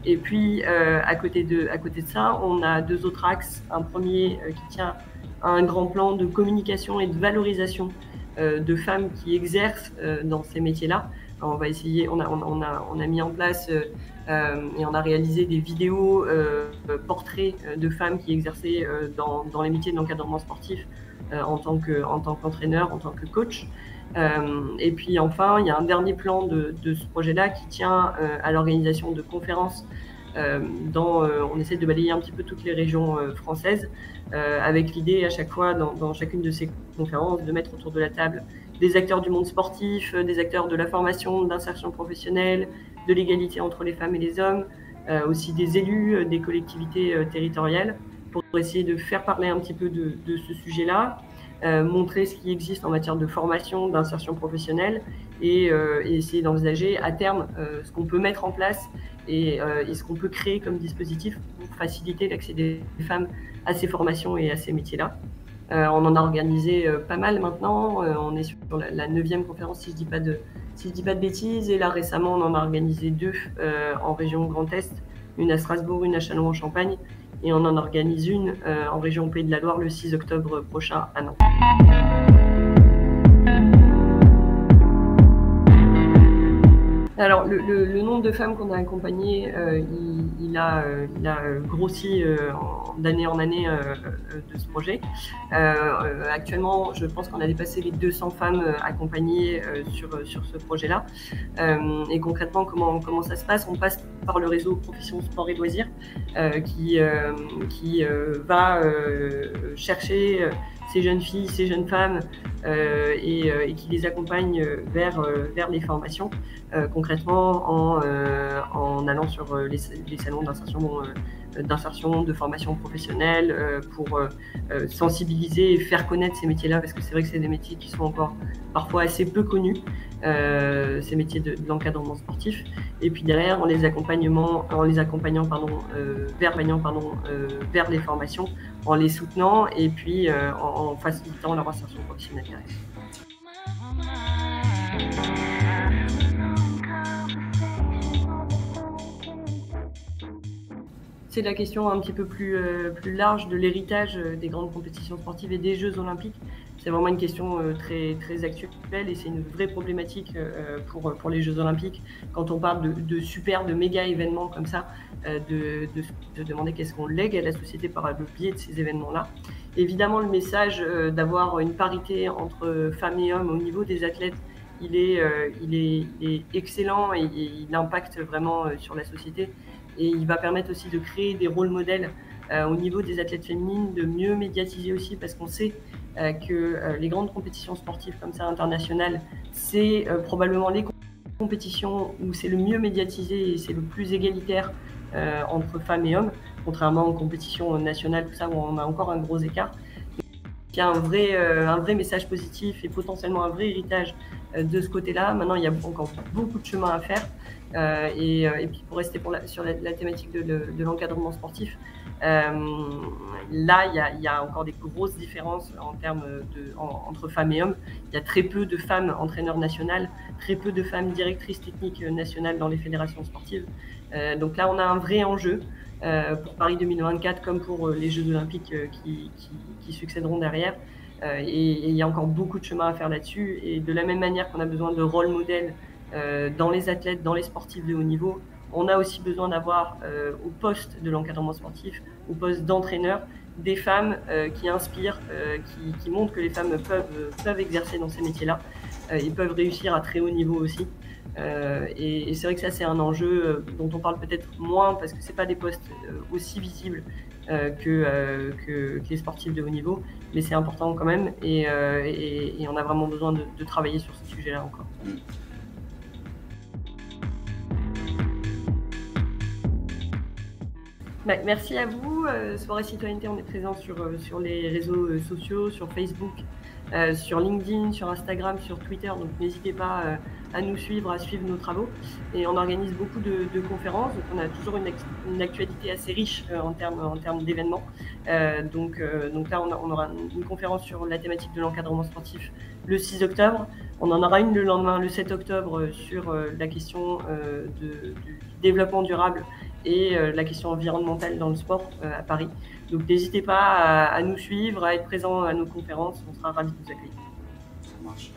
S6: Et puis, à côté de ça, on a deux autres axes. Un premier qui tient à un grand plan de communication et de valorisation de femmes qui exercent dans ces métiers-là. On va essayer, on a mis en place et on a réalisé des vidéos portraits de femmes qui exerçaient dans les métiers de l'encadrement sportif en tant qu'entraîneur, en tant que coach. Et puis enfin, il y a un dernier plan de ce projet-là qui tient à l'organisation de conférences on essaie de balayer un petit peu toutes les régions françaises avec l'idée à chaque fois dans chacune de ces conférences de mettre autour de la table des acteurs du monde sportif, des acteurs de la formation, d'insertion professionnelle, de l'égalité entre les femmes et les hommes, aussi des élus, des collectivités territoriales pour essayer de faire parler un petit peu de ce sujet-là, montrer ce qui existe en matière de formation, d'insertion professionnelle et essayer d'envisager à terme ce qu'on peut mettre en place et ce qu'on peut créer comme dispositif pour faciliter l'accès des femmes à ces formations et à ces métiers-là. On en a organisé pas mal maintenant, on est sur la 9e conférence si je dis pas de bêtises, et là récemment on en a organisé 2 en région Grand Est, une à Strasbourg, une à Châlons-en-Champagne, et on en organise une en région Pays de la Loire le 6 octobre prochain à Nantes. Alors, le nombre de femmes qu'on a accompagnées, il a grossi d'année en année de ce projet. Actuellement, je pense qu'on a dépassé les 200 femmes accompagnées sur ce projet-là. Et concrètement, comment ça se passe? On passe par le réseau Profession Sport et Loisirs qui va chercher ces jeunes filles, ces jeunes femmes et qui les accompagne vers les formations, concrètement en allant sur les salons d'insertion, de formation professionnelle pour sensibiliser et faire connaître ces métiers-là, parce que c'est vrai que c'est des métiers qui sont encore parfois assez peu connus, ces métiers de l'encadrement sportif. Et puis derrière, en les accompagnant vers les formations, en les soutenant et puis en facilitant leur insertion professionnelle derrière. C'est la question un petit peu plus large de l'héritage des grandes compétitions sportives et des Jeux Olympiques. C'est vraiment une question très, très actuelle et c'est une vraie problématique pour les Jeux Olympiques. Quand on parle de super, de méga événements comme ça, de demander qu'est-ce qu'on lègue à la société par le biais de ces événements-là. Évidemment, le message d'avoir une parité entre femmes et hommes au niveau des athlètes, il est excellent et il impacte vraiment sur la société. Et il va permettre aussi de créer des rôles modèles au niveau des athlètes féminines, de mieux médiatiser aussi, parce qu'on sait que les grandes compétitions sportives comme ça internationales, c'est probablement les compétitions où c'est le mieux médiatisé et c'est le plus égalitaire entre femmes et hommes, contrairement aux compétitions nationales, tout ça, où on a encore un gros écart. Il y a un vrai message positif et potentiellement un vrai héritage de ce côté-là. Maintenant, il y a encore beaucoup de chemin à faire. Et puis pour rester sur la thématique de l'encadrement sportif, là il y a encore des grosses différences en termes entre femmes et hommes. Il y a très peu de femmes entraîneurs nationales, très peu de femmes directrices techniques nationales dans les fédérations sportives. Donc là on a un vrai enjeu pour Paris 2024 comme pour les Jeux Olympiques qui succéderont derrière. Et il y a encore beaucoup de chemin à faire là-dessus. Et de la même manière qu'on a besoin de rôle modèle dans les athlètes, dans les sportifs de haut niveau, on a aussi besoin d'avoir au poste de l'encadrement sportif, au poste d'entraîneur, des femmes qui inspirent, qui montrent que les femmes peuvent exercer dans ces métiers-là et peuvent réussir à très haut niveau aussi. Et c'est vrai que ça c'est un enjeu dont on parle peut-être moins parce que c'est pas des postes aussi visibles que les sportifs de haut niveau, mais c'est important quand même et on a vraiment besoin de travailler sur ce sujet-là encore. Merci à vous. Sport et Citoyenneté, on est présent sur les réseaux sociaux, sur Facebook, sur LinkedIn, sur Instagram, sur Twitter. Donc n'hésitez pas à nous suivre, à suivre nos travaux. Et on organise beaucoup de conférences. Donc on a toujours une actualité assez riche en termes d'événements. Donc là, on aura une conférence sur la thématique de l'encadrement sportif le 6 octobre. On en aura une le lendemain, le 7 octobre, sur la question du développement durable et la question environnementale dans le sport à Paris. Donc n'hésitez pas à nous suivre, à être présent à nos conférences, on sera ravis de vous accueillir.
S3: Ça marche.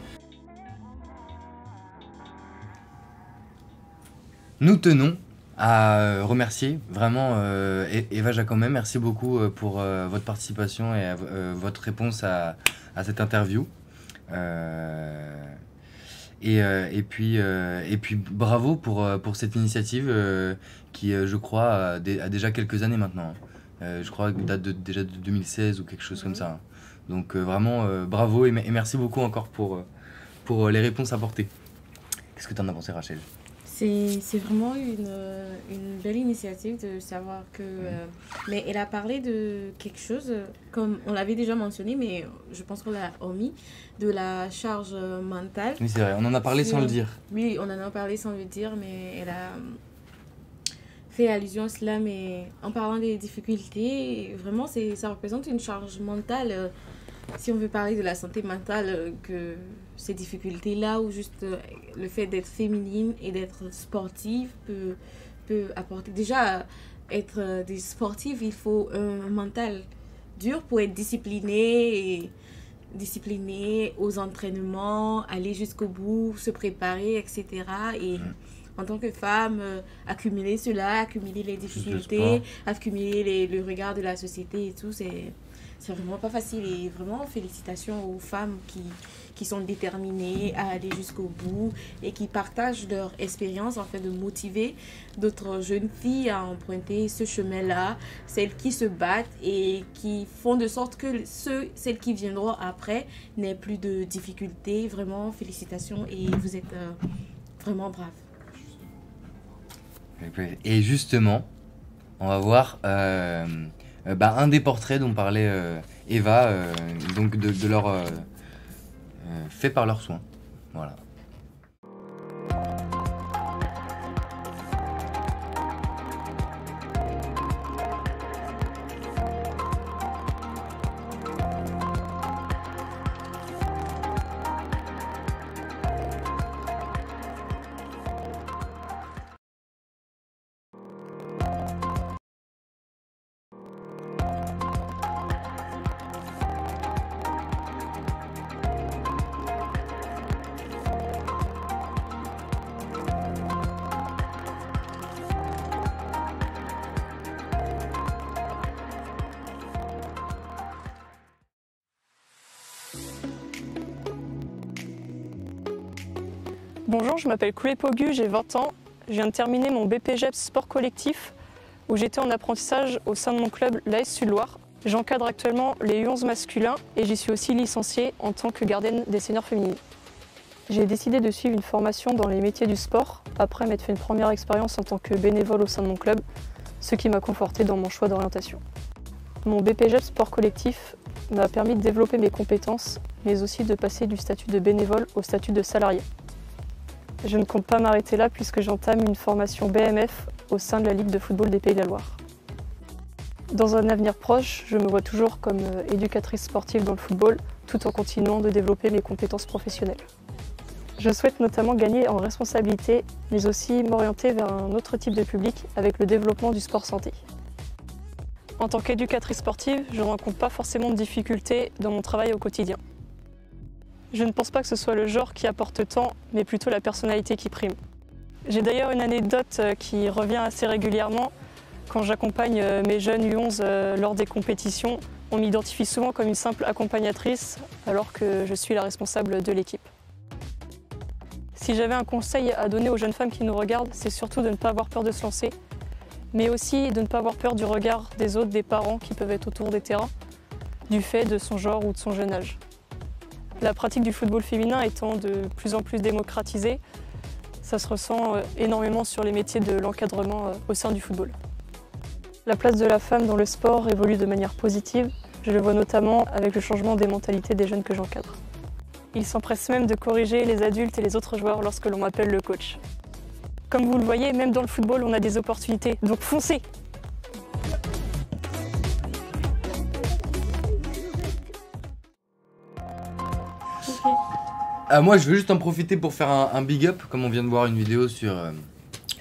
S2: Nous tenons à remercier vraiment Eva Jacomet. Merci beaucoup pour votre participation et votre réponse à cette interview. Et puis bravo pour cette initiative qui, je crois, a déjà quelques années maintenant. Je crois qu'elle date déjà de 2016 ou quelque chose comme ça. Donc vraiment bravo et merci beaucoup encore pour les réponses apportées. Qu'est-ce que tu en as pensé, Rachel ?
S1: C'est vraiment une belle initiative de savoir que... mais elle a parlé de quelque chose, comme on l'avait déjà mentionné, mais je pense qu'on l'a omis, de la charge mentale.
S2: Oui, c'est vrai, on en a parlé sans le dire.
S1: Oui, on en a parlé sans le dire, mais elle a fait allusion à cela. Mais en parlant des difficultés, vraiment, ça représente une charge mentale. Si on veut parler de la santé mentale, que ces difficultés-là, ou juste le fait d'être féminine et d'être sportive peut apporter. Déjà, être des sportives, il faut un mental dur pour être discipliné aux entraînements, aller jusqu'au bout, se préparer, etc. Et en tant que femme, accumuler cela, accumuler les difficultés, accumuler le regard de la société et tout, c'est vraiment pas facile. Et vraiment, félicitations aux femmes qui sont déterminées à aller jusqu'au bout et qui partagent leur expérience en fait de motiver d'autres jeunes filles à emprunter ce chemin-là, celles qui se battent et qui font de sorte que celles qui viendront après n'aient plus de difficultés. Vraiment, félicitations et vous êtes vraiment braves.
S2: Et justement, on va voir un des portraits dont parlait Eva, donc de leur fait par leurs soins. Voilà.
S7: Bonjour, je m'appelle Chloé Pogu, j'ai 20 ans. Je viens de terminer mon BPGEPS sport collectif où j'étais en apprentissage au sein de mon club, l'AS Sud-Loire. J'encadre actuellement les U11 masculins et j'y suis aussi licenciée en tant que gardienne des seniors féminines. J'ai décidé de suivre une formation dans les métiers du sport après m'être fait une première expérience en tant que bénévole au sein de mon club, ce qui m'a confortée dans mon choix d'orientation. Mon BPGEPS sport collectif m'a permis de développer mes compétences, mais aussi de passer du statut de bénévole au statut de salarié. Je ne compte pas m'arrêter là puisque j'entame une formation BMF au sein de la Ligue de football des Pays de la Loire. Dans un avenir proche, je me vois toujours comme éducatrice sportive dans le football, tout en continuant de développer mes compétences professionnelles. Je souhaite notamment gagner en responsabilité, mais aussi m'orienter vers un autre type de public avec le développement du sport santé. En tant qu'éducatrice sportive, je ne rencontre pas forcément de difficultés dans mon travail au quotidien. Je ne pense pas que ce soit le genre qui apporte tant, mais plutôt la personnalité qui prime. J'ai d'ailleurs une anecdote qui revient assez régulièrement. Quand j'accompagne mes jeunes U11 lors des compétitions, on m'identifie souvent comme une simple accompagnatrice, alors que je suis la responsable de l'équipe. Si j'avais un conseil à donner aux jeunes femmes qui nous regardent, c'est surtout de ne pas avoir peur de se lancer, mais aussi de ne pas avoir peur du regard des autres, des parents qui peuvent être autour des terrains, du fait de son genre ou de son jeune âge. La pratique du football féminin étant de plus en plus démocratisée, ça se ressent énormément sur les métiers de l'encadrement au sein du football. La place de la femme dans le sport évolue de manière positive. Je le vois notamment avec le changement des mentalités des jeunes que j'encadre. Ils s'empressent même de corriger les adultes et les autres joueurs lorsque l'on m'appelle le coach. Comme vous le voyez, même dans le football, on a des opportunités, donc foncez!
S2: Moi, je veux juste en profiter pour faire un big up, comme on vient de voir une vidéo sur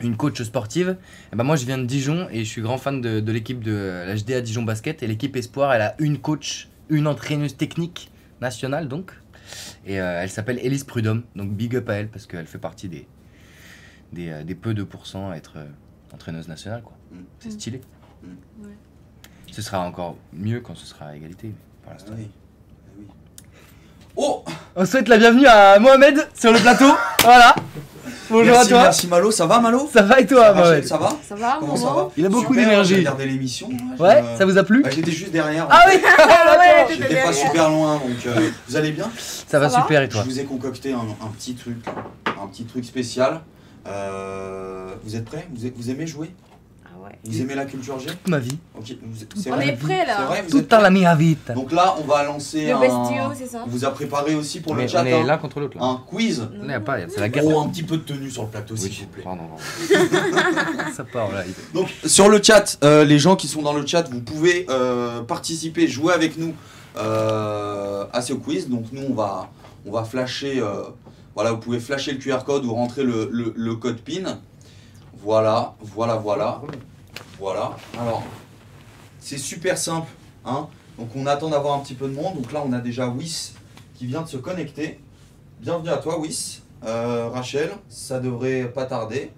S2: une coach sportive. Et ben moi, je viens de Dijon et je suis grand fan de l'équipe de l'HDA Dijon Basket. Et l'équipe Espoir, elle a une coach, une entraîneuse technique nationale donc. Et elle s'appelle Élise Prudhomme, donc big up à elle parce qu'elle fait partie des peu de pourcents à être entraîneuse nationale, quoi. C'est stylé.
S1: Ouais.
S2: Ce sera encore mieux quand ce sera à égalité, mais pour l'instant.
S8: Oui. Oh,
S2: On souhaite la bienvenue à Mohamed sur le plateau. Voilà. Bonjour
S8: merci,
S2: à toi.
S8: Merci Malo, ça va Malo?
S2: Ça va et toi,
S8: Rachel,
S2: Mohamed?
S8: ça va?
S1: Ça va,
S8: Comment ça
S1: maman?
S8: va?
S2: Il a beaucoup
S8: Super,
S2: d'énergie.
S8: J'ai regardé l'émission.
S2: Ouais, ça vous a plu?
S8: Bah, j'étais juste derrière.
S2: Ah oui.
S1: Ouais, t'étais
S8: J'étais pas
S1: derrière.
S8: super loin, donc vous allez bien?
S2: Ça va
S1: Ça va
S2: super et
S8: Je
S2: toi?
S8: vous ai concocté un petit truc spécial. Vous êtes prêts? Vous aimez jouer?
S1: Ah ouais.
S8: Vous aimez la culture G?
S2: Toute ma vie.
S8: Ok,
S1: On est prêts
S8: C'est
S1: là.
S8: vrai, vous êtes
S2: Toute la
S8: prêts?
S2: mia vita.
S8: Donc là, on va lancer
S1: Le
S8: un.
S1: bestiau, c'est ça?
S8: On vous a préparé aussi pour
S2: On
S8: le
S2: est,
S8: chat
S2: on est l'un contre l'autre là.
S8: un quiz.
S2: On est pas, c'est la guerre.
S8: Oh, un petit peu de tenue sur le plateau, s'il vous plaît.
S2: Pardon. Ça part là.
S8: Donc sur le chat, les gens qui sont dans le chat, vous pouvez participer, jouer avec nous à ce quiz. Donc nous on va flasher, voilà, vous pouvez flasher le QR code ou rentrer le code PIN. Voilà. Alors c'est super simple, hein. Donc on attend d'avoir un petit peu de monde. Donc là on a déjà Wiss qui vient de se connecter. Bienvenue à toi Wiss. Rachel, ça devrait pas tarder.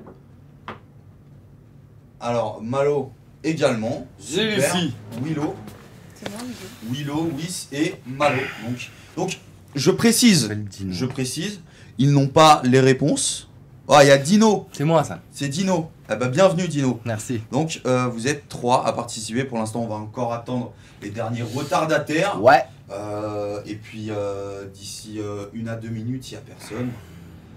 S8: Alors, Malo également.
S2: J'ai
S8: Super.
S2: réussi.
S8: Willow,
S1: C'est moi,
S8: Wiss et Malo. Donc je précise,
S2: Belle Dino.
S8: ils n'ont pas les réponses. Oh, il y a Dino,
S2: C'est moi ça.
S8: c'est Dino. Ah bah, bienvenue Dino.
S2: Merci.
S8: Donc vous êtes 3 à participer. Pour l'instant, on va encore attendre les derniers retardataires.
S2: Ouais.
S8: Et puis d'ici 1 à 2 minutes, il n'y a personne.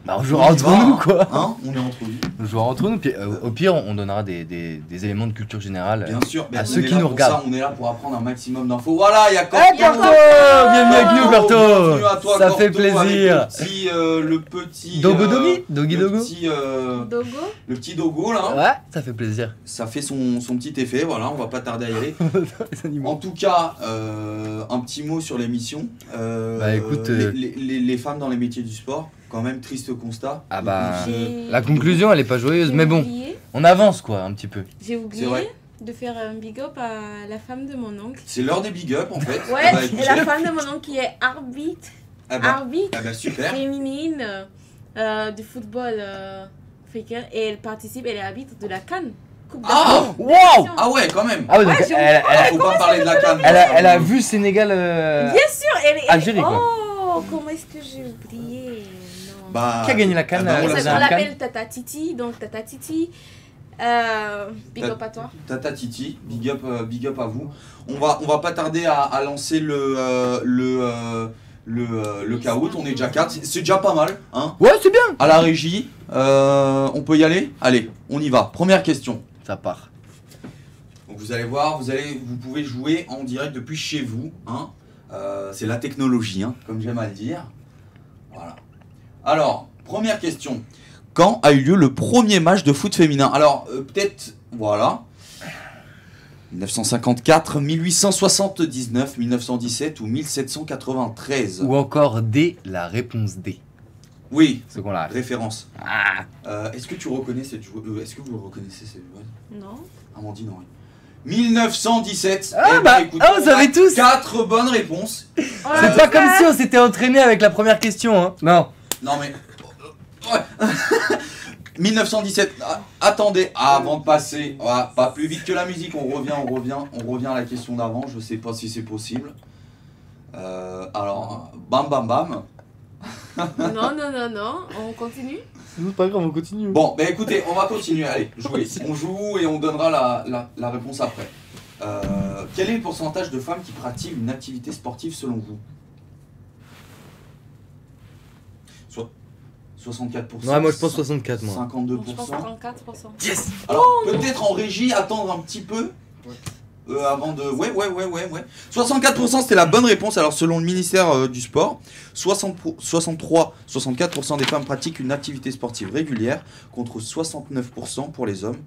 S2: Bah on jouera entre nous quoi.
S8: Hein, on est entre nous.
S2: On jouera entre nous. Puis au pire, on donnera des éléments de culture générale.
S8: Bien sûr,
S2: à
S8: on
S2: ceux
S8: est
S2: qui
S8: là
S2: nous
S8: pour
S2: regardent.
S8: ça, on est là pour apprendre un maximum d'infos. Voilà, il y a Corto.
S2: Hey Corto, bienvenue avec nous
S8: Bienvenue à
S2: Corto.
S8: toi,
S2: Ça
S8: Corto,
S2: fait plaisir.
S8: Avec le petit
S2: Dogo Dogi, Dogi
S8: le
S2: Dogo.
S8: petit,
S1: Dogo?
S8: le petit Dogo là.
S2: Ouais, ça fait plaisir.
S8: Ça fait son petit effet, voilà, on va pas tarder à y aller.
S2: Les animaux.
S8: En tout cas, un petit mot sur l'émission.
S2: Bah, écoute,
S8: les femmes dans les métiers du sport, quand même triste constat.
S2: Ah bah,
S1: J'ai-
S2: la conclusion elle est pas joyeuse, mais bon,
S1: oublié-
S2: on avance quoi un petit peu.
S1: J'ai
S8: C'est
S1: oublié
S8: vrai.
S1: de faire un big up à la femme de mon oncle.
S8: C'est l'heure des big up en fait.
S1: Ouais,
S8: Ah bah,
S1: et
S8: écoute,
S1: la femme de mon oncle qui est arbitre
S8: ah bah, super.
S1: féminine du football africain et elle participe, elle est arbitre de la CAN. Coupe
S8: Ah,
S1: d'Afrique.
S2: wow.
S8: Ah ouais, quand même.
S2: Ah ouais, donc
S1: Ouais, j'ai
S8: Faut pas parler de la canne.
S2: elle a vu Sénégal.
S1: Bien sûr, elle est.
S2: Algérie, quoi.
S1: Oh, comment est-ce que j'ai oublié? Non.
S8: Bah,
S2: Qui a gagné la CAN,
S8: bah,
S1: Et
S8: on
S1: ça,
S8: l'a
S1: on
S2: la
S8: ça.
S2: CAN.
S1: l'appelle Tata Titi, donc Tata Titi. Big up à toi.
S8: Tata Titi, big up à vous. On va pas tarder à lancer le caout. On est déjà 4, c'est déjà pas mal, hein.
S2: Ouais, c'est bien.
S8: À la régie, on peut y aller? Allez, on y va. Première question.
S2: Ça part.
S8: Donc vous allez voir, vous pouvez jouer en direct depuis chez vous, hein. C'est la technologie, hein, comme j'aime à le dire. Voilà. Alors, première question. Quand a eu lieu le premier match de foot féminin? Alors, peut-être, voilà. 1954, 1879, 1917 ou 1793?
S2: Ou encore D, la réponse D.
S8: Oui,
S2: Ce qu'on l'a.
S8: référence.
S2: Ah.
S8: Est-ce que tu reconnais cette joueuse? Est-ce que vous reconnaissez cette joueuse?
S1: Non.
S8: Amandine, oui. 1917.
S2: Ah,
S8: Eh ben,
S2: bah,
S8: écoute,
S2: ah, vous
S8: on
S2: savez
S8: a
S2: tous.
S8: 4 bonnes réponses.
S2: C'est pas comme si on s'était entraîné avec la première question, hein. Non.
S8: Non mais... Ouais. 1917. Attendez, avant de passer, pas plus vite que la musique, on revient à la question d'avant, je sais pas si c'est possible. Alors, bam bam bam.
S1: Non, on continue.
S2: C'est pas grave, on continue.
S8: Bon, bah écoutez, on va continuer, allez, jouer. On joue et on donnera la réponse après. Quel est le pourcentage de femmes qui pratiquent une activité sportive selon vous? 64%.
S2: Ouais, moi je pense 64, moi.
S8: 52%.
S1: Je pense 34%.
S2: Yes.
S8: Alors, peut-être en régie, attendre un petit peu Avant de... Ouais. 64% c'était la bonne réponse. Alors selon le ministère du Sport, 64% des femmes pratiquent une activité sportive régulière contre 69% pour les hommes.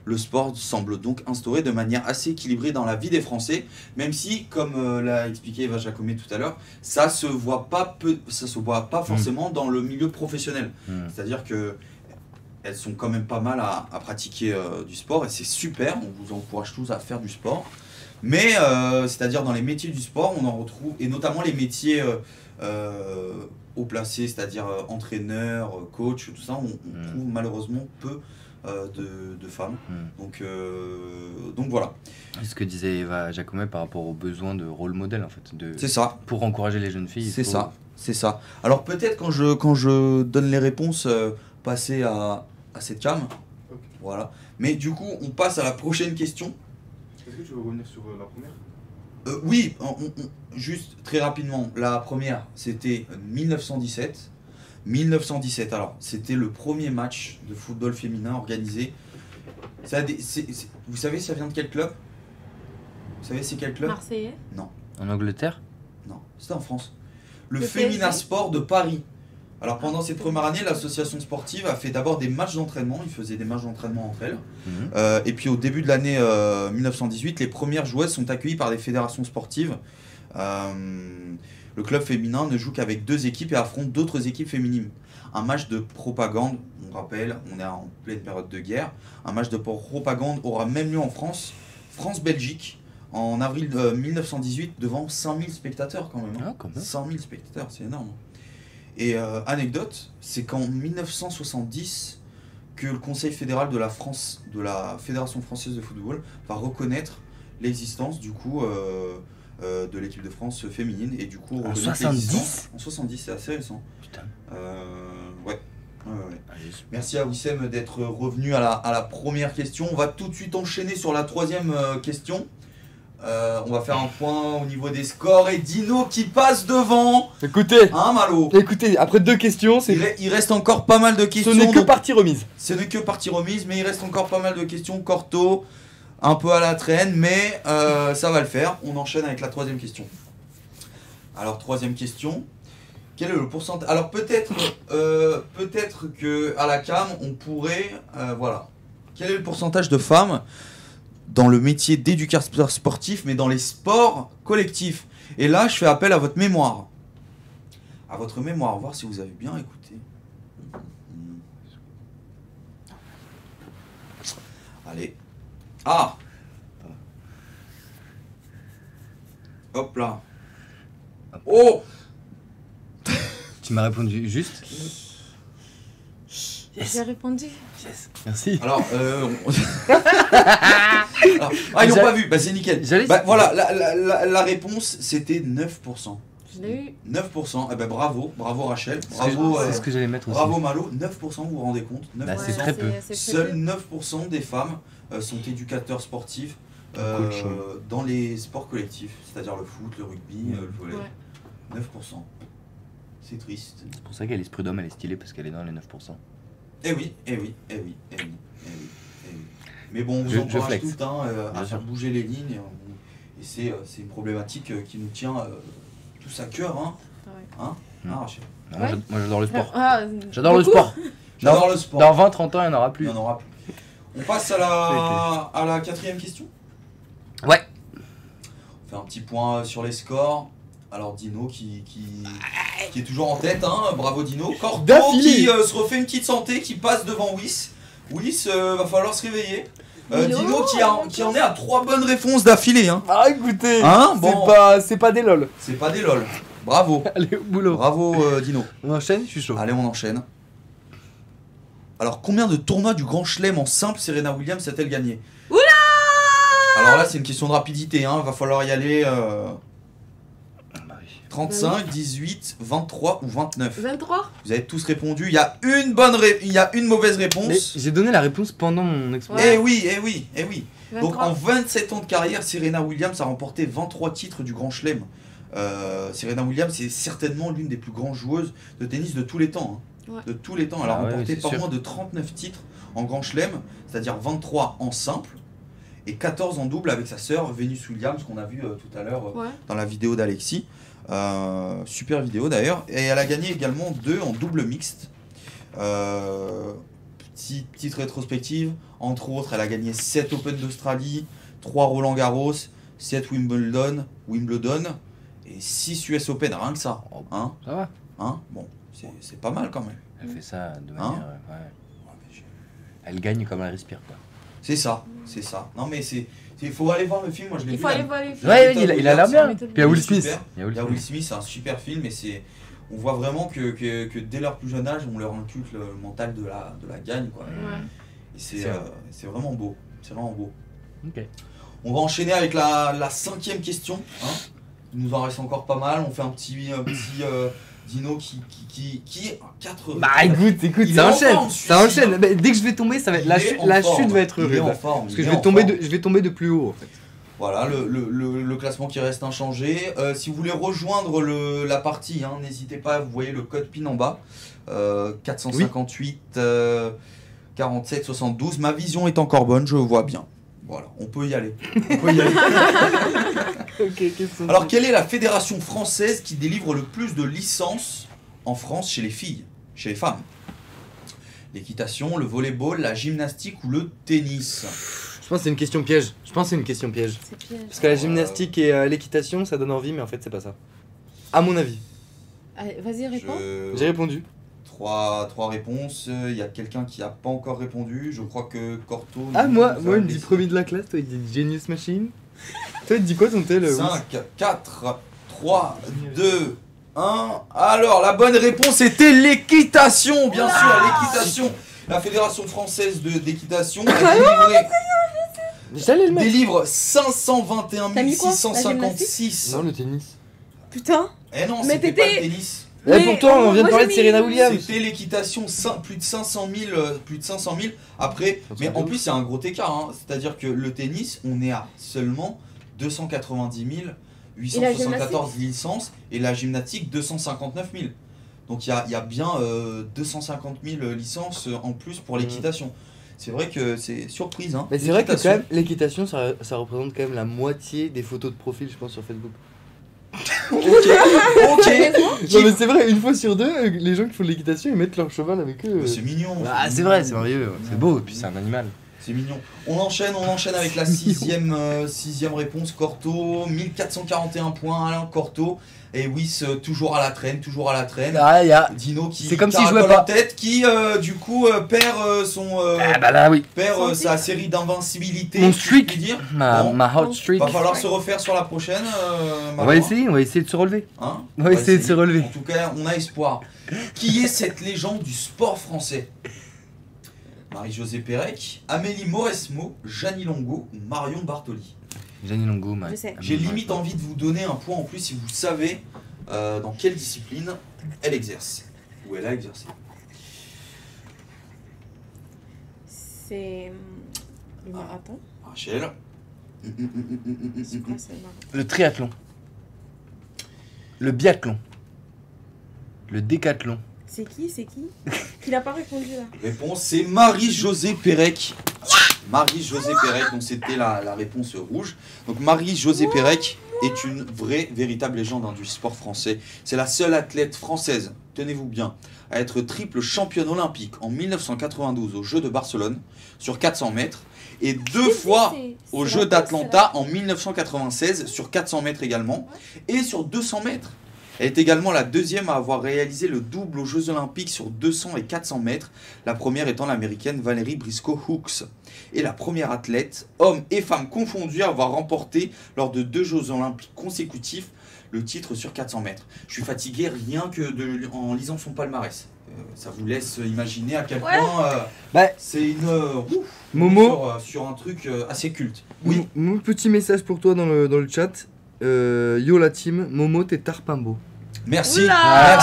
S8: Le sport semble donc instauré de manière assez équilibrée dans la vie des Français, même si, comme l'a expliqué Eva Jacomet tout à l'heure, ça se voit pas forcément dans le milieu professionnel. C'est-à-dire que elles sont quand même pas mal à pratiquer du sport et c'est super, on vous encourage tous à faire du sport. Mais c'est-à-dire dans les métiers du sport, on en retrouve, et notamment les métiers haut placés, c'est-à-dire entraîneur, coach, tout ça, on trouve malheureusement peu de femmes. Donc voilà.
S2: C'est ce que disait Eva Jacomet par rapport aux besoins de rôle modèle en fait.
S8: C'est ça.
S2: Pour encourager les jeunes filles.
S8: C'est ça. Alors peut-être quand je donne les réponses, passer à cette cam.
S9: Okay.
S8: Voilà. Mais du coup, on passe à la prochaine question.
S9: Est-ce que tu veux revenir sur la première?
S8: Oui, juste très rapidement. La première, c'était 1917. 1917, alors, c'était le premier match de football féminin organisé. Vous savez, ça vient de quel club? Vous savez, c'est quel club?
S1: Marseillais?
S8: Non.
S2: En Angleterre?
S8: Non, c'était en France. Le
S1: PSG.
S8: Féminin Sport de Paris. Alors pendant cette première année, l'association sportive a fait d'abord des matchs d'entraînement, ils faisaient des matchs d'entraînement entre elles. Et puis au début de l'année 1918, les premières joueuses sont accueillies par des fédérations sportives. Le club féminin ne joue qu'avec 2 équipes et affronte d'autres équipes féminines. Un match de propagande, on rappelle, on est en pleine période de guerre, un match de propagande aura même lieu en France, France-Belgique, en avril 1918, devant 100 000 spectateurs quand même.
S2: Ah, quand même.
S8: 100 000 spectateurs, c'est énorme. Et anecdote, c'est qu'en 1970 que le Conseil fédéral de la Fédération française de football va reconnaître l'existence du coup de l'équipe de France féminine et du coup
S2: en 70
S8: en 70, c'est assez récent.
S2: Putain.
S8: Ouais. Merci à Wissem d'être revenu à la première question. On va tout de suite enchaîner sur la troisième question. On va faire un point au niveau des scores et Dino qui passe devant.
S4: Écoutez,
S8: Hein, Malo?
S4: écoutez, après 2 questions,
S8: Il reste encore pas mal de questions.
S4: ce n'est que
S8: donc-
S4: partie remise.
S8: Ce n'est que partie remise, mais il reste encore pas mal de questions. Corto, un peu à la traîne, mais ça va le faire. On enchaîne avec la troisième question. Alors, troisième question. Quel est le pourcentage? Alors, peut-être que à la cam, on pourrait... voilà. Quel est le pourcentage de femmes dans le métier d'éducateur sportif, mais dans les sports collectifs? Et là, je fais appel à votre mémoire. À votre mémoire, voir si vous avez bien écouté. Allez. Ah! Hop là. Oh!
S2: Tu m'as répondu juste.
S1: J'ai répondu.
S2: Yes. Merci.
S8: Alors, ils l'ont pas vu, bah c'est nickel. Bah, voilà, la réponse c'était 9%.
S1: Je l'ai eu.
S8: 9%, eh ben bravo Rachel, bravo,
S2: C'est ce que j'allais mettre aussi.
S8: bravo Malo, 9%, vous vous rendez compte? 9%.
S2: Bah, c'est très peu.
S8: Seuls 9% des femmes sont éducateurs sportifs dans les sports collectifs, c'est-à-dire le foot, le rugby, le volley.
S1: Ouais.
S8: 9%. C'est triste.
S2: C'est pour ça qu'elle est Prud'homme, elle est stylée parce qu'elle est dans les 9%.
S8: Eh oui. Mais bon, on vous
S2: Je
S8: encourage
S2: flex.
S8: tout à
S2: Bien
S8: faire
S2: sûr.
S8: bouger les lignes. Et c'est une problématique qui nous tient tous à cœur. Hein, Rachel?
S2: Non, moi j'adore le sport.
S1: Ah,
S2: J'adore le
S1: beaucoup.
S2: sport.
S8: J'adore le sport.
S2: Dans 20-30 ans, il n'y en aura plus.
S8: Il n'y en aura plus. On passe à la quatrième question.
S2: Ouais.
S8: On fait un petit point sur les scores. Alors Dino qui est toujours en tête, hein. Bravo Dino. Corto
S4: D'affilée.
S8: qui se refait une petite santé, qui passe devant Wiss. Wiss, va falloir se réveiller. Dino qui en est à 3 bonnes réponses d'affilée. Hein.
S4: Ah écoutez,
S8: Hein, bon.
S4: c'est pas des lol.
S8: C'est pas des lol. Bravo.
S2: Allez, au boulot.
S8: Bravo Dino.
S2: On enchaîne, je suis chaud.
S8: Allez, on enchaîne. Alors, combien de tournois du Grand Chelem en simple Serena Williams a-t-elle gagné?
S1: Oula!
S8: Alors là, c'est une question de rapidité, hein. Va falloir y aller 35, 18, 23 ou 29.
S1: 23?
S8: Vous avez tous répondu. Il y a une mauvaise
S2: Mais
S8: réponse.
S2: j'ai donné la réponse pendant mon exposé.
S1: Ouais.
S8: Eh oui.
S1: 23.
S8: Donc en 27 ans de carrière, Serena Williams a remporté 23 titres du Grand Chelem. Serena Williams est certainement l'une des plus grandes joueuses de tennis de tous les temps. Hein.
S1: Ouais.
S8: De tous les temps. Elle a
S2: Ah ouais,
S8: remporté
S2: c'est
S8: pas
S2: sûr.
S8: moins de 39 titres en Grand Chelem, c'est-à-dire 23 en simple et 14 en double avec sa sœur Venus Williams qu'on a vu tout à l'heure
S1: Ouais.
S8: dans la vidéo d'Alexis. Super vidéo d'ailleurs. Et elle a gagné également 2 en double mixte. Petite rétrospective, entre autres, elle a gagné 7 Open d'Australie, 3 Roland Garros, 7 Wimbledon et 6 US Open, rien que ça. Hein,
S2: Ça va.
S8: hein, bon, c'est pas mal quand même.
S2: Elle fait ça de
S8: Hein
S2: manière. Elle gagne comme elle respire, quoi.
S8: C'est ça, c'est ça. Non mais il faut aller voir le film, moi je l'ai vu.
S1: Il faut aller
S8: là.
S1: voir les films.
S2: Ouais, il a l'air bien.
S1: Il
S2: Puis il y a Will Smith.
S8: Super.
S2: Il y a Will
S8: Il y a
S2: Smith.
S8: Will Smith, c'est un super film et on voit vraiment que dès leur plus jeune âge, on leur inculque le mental de la gagne, quoi.
S1: Ouais.
S8: Et c'est vraiment beau. C'est vraiment beau.
S2: Ok.
S8: On va enchaîner avec la 5e question. Hein. Il nous en reste encore pas mal. On fait un petit Dino qui est 4.
S2: Bah écoute,
S8: Il est
S2: ça
S8: en
S2: enchaîne.
S8: forme,
S2: Ça
S8: celui-ci,
S2: enchaîne.
S8: hein.
S2: Bah, dès que je vais tomber, ça va être la chute va être
S8: Il est
S2: rude.
S8: en forme.
S2: Parce que
S8: il
S2: je
S8: est
S2: vais tomber de plus haut en fait.
S8: Voilà, le classement qui reste inchangé. Si vous voulez rejoindre la partie, hein, n'hésitez pas, vous voyez le code PIN en bas. 458 47 72. Ma vision est encore bonne, je vois bien. Voilà, on peut y aller. Alors, quelle est la fédération française qui délivre le plus de licences en France chez les filles, chez les femmes? L'équitation, le volleyball, la gymnastique ou le tennis?
S2: Je pense que c'est une question piège.
S1: C'est piège.
S2: Parce que la gymnastique et l'équitation, ça donne envie, mais en fait, c'est pas ça. À mon avis.
S1: Allez, vas-y, réponds.
S2: J'ai répondu.
S8: 3 réponses. Il y a quelqu'un qui n'a pas encore répondu. Je crois que Corto.
S2: Ah, moi,
S8: nous a
S2: il me dit
S8: laissé.
S2: premier de la classe, toi, il dit Genius Machine. Toi, il te dit quoi ton tel
S8: 5, 4, 3, 2, 1. Alors, la bonne réponse était l'équitation, bien sûr, l'équitation. La Fédération française d'équitation
S2: J'allais le mettre.
S8: délivre 521
S1: T'as mis quoi, la
S8: 656.
S2: Non, le tennis.
S1: Putain.
S8: Eh non,
S1: Mais
S8: c'était pas
S1: t'étais-
S8: le tennis.
S2: Et
S1: Mais
S2: pourtant, on vient de
S1: moi,
S2: parler
S1: j'ai
S2: de Serena
S1: mis-
S2: Williams.
S8: C'était l'équitation, plus de 500 000. Après, mais en plus, c'est un gros écart. Hein. C'est-à-dire que le tennis, on est à seulement 290 874 licences et la gymnastique 259 000. Donc il y a bien 250 000 licences en plus pour l'équitation. C'est vrai que c'est surprise. Hein.
S2: Mais c'est vrai que
S8: L'équitation.
S2: quand même, l'équitation, ça représente quand même la moitié des photos de profil, je pense, sur Facebook.
S8: Ok.
S2: Non mais c'est vrai, une fois sur deux, les gens qui font de l'équitation, ils mettent leur cheval avec eux.
S8: Mais c'est mignon.
S2: Ah, c'est vrai, c'est merveilleux, c'est beau, et puis c'est un animal.
S8: C'est mignon. On enchaîne avec la sixième réponse. Corto, 1441 points, Alain Corto. Et Wiss, toujours à la traîne.
S2: Ah, il y a.
S8: Dino qui
S2: C'est comme s'il
S8: caracole
S2: jouait pas.
S8: en tête, qui du coup perd son
S2: Ah bah là, oui.
S8: sa série d'invincibilité.
S2: Mon
S8: si je
S2: streak.
S8: puis dire.
S2: Ma hot
S8: Bon,
S2: streak.
S8: va falloir se refaire sur la prochaine.
S2: On va essayer de se relever.
S8: Hein,
S2: On va essayer de se relever.
S8: En tout cas, on a espoir. Qui est cette légende du sport français? Marie-Josée Pérec, Amélie Mauresmo, Jeannie Longo ou Marion Bartoli?
S2: Gianni Longo,
S1: Je sais.
S8: J'ai limite envie de vous donner un point en plus si vous savez dans quelle discipline elle exerce. Ou elle a exercé.
S1: C'est le marathon.
S8: Rachel.
S1: C'est quoi, c'est le marathon?
S2: Le triathlon. Le biathlon. Le décathlon.
S1: C'est qui? Qui n'a pas répondu là?
S8: Réponse, c'est Marie-Josée Pérec. Marie-Josée Pérec, donc c'était la réponse rouge. Donc Marie-Josée Pérec est une véritable légende du sport français. C'est la seule athlète française, tenez-vous bien, à être triple championne olympique en 1992 aux Jeux de Barcelone sur 400 mètres et deux fois aux Jeux d'Atlanta en 1996 sur 400 mètres également et sur 200 mètres. Elle est également la deuxième à avoir réalisé le double aux Jeux Olympiques sur 200 et 400 mètres, la première étant l'américaine Valerie Briscoe-Hooks. Et la première athlète, hommes et femmes confondus, à avoir remporté lors de 2 Jeux Olympiques consécutifs le titre sur 400 mètres. Je suis fatigué rien que en lisant son palmarès. Ça vous laisse imaginer à quel point c'est une
S2: Momo,
S8: sur un truc assez culte. Oui.
S2: Mon petit message pour toi dans le chat. Yo la team, Momo t'es tarpimbo.
S8: Merci.
S1: Oula.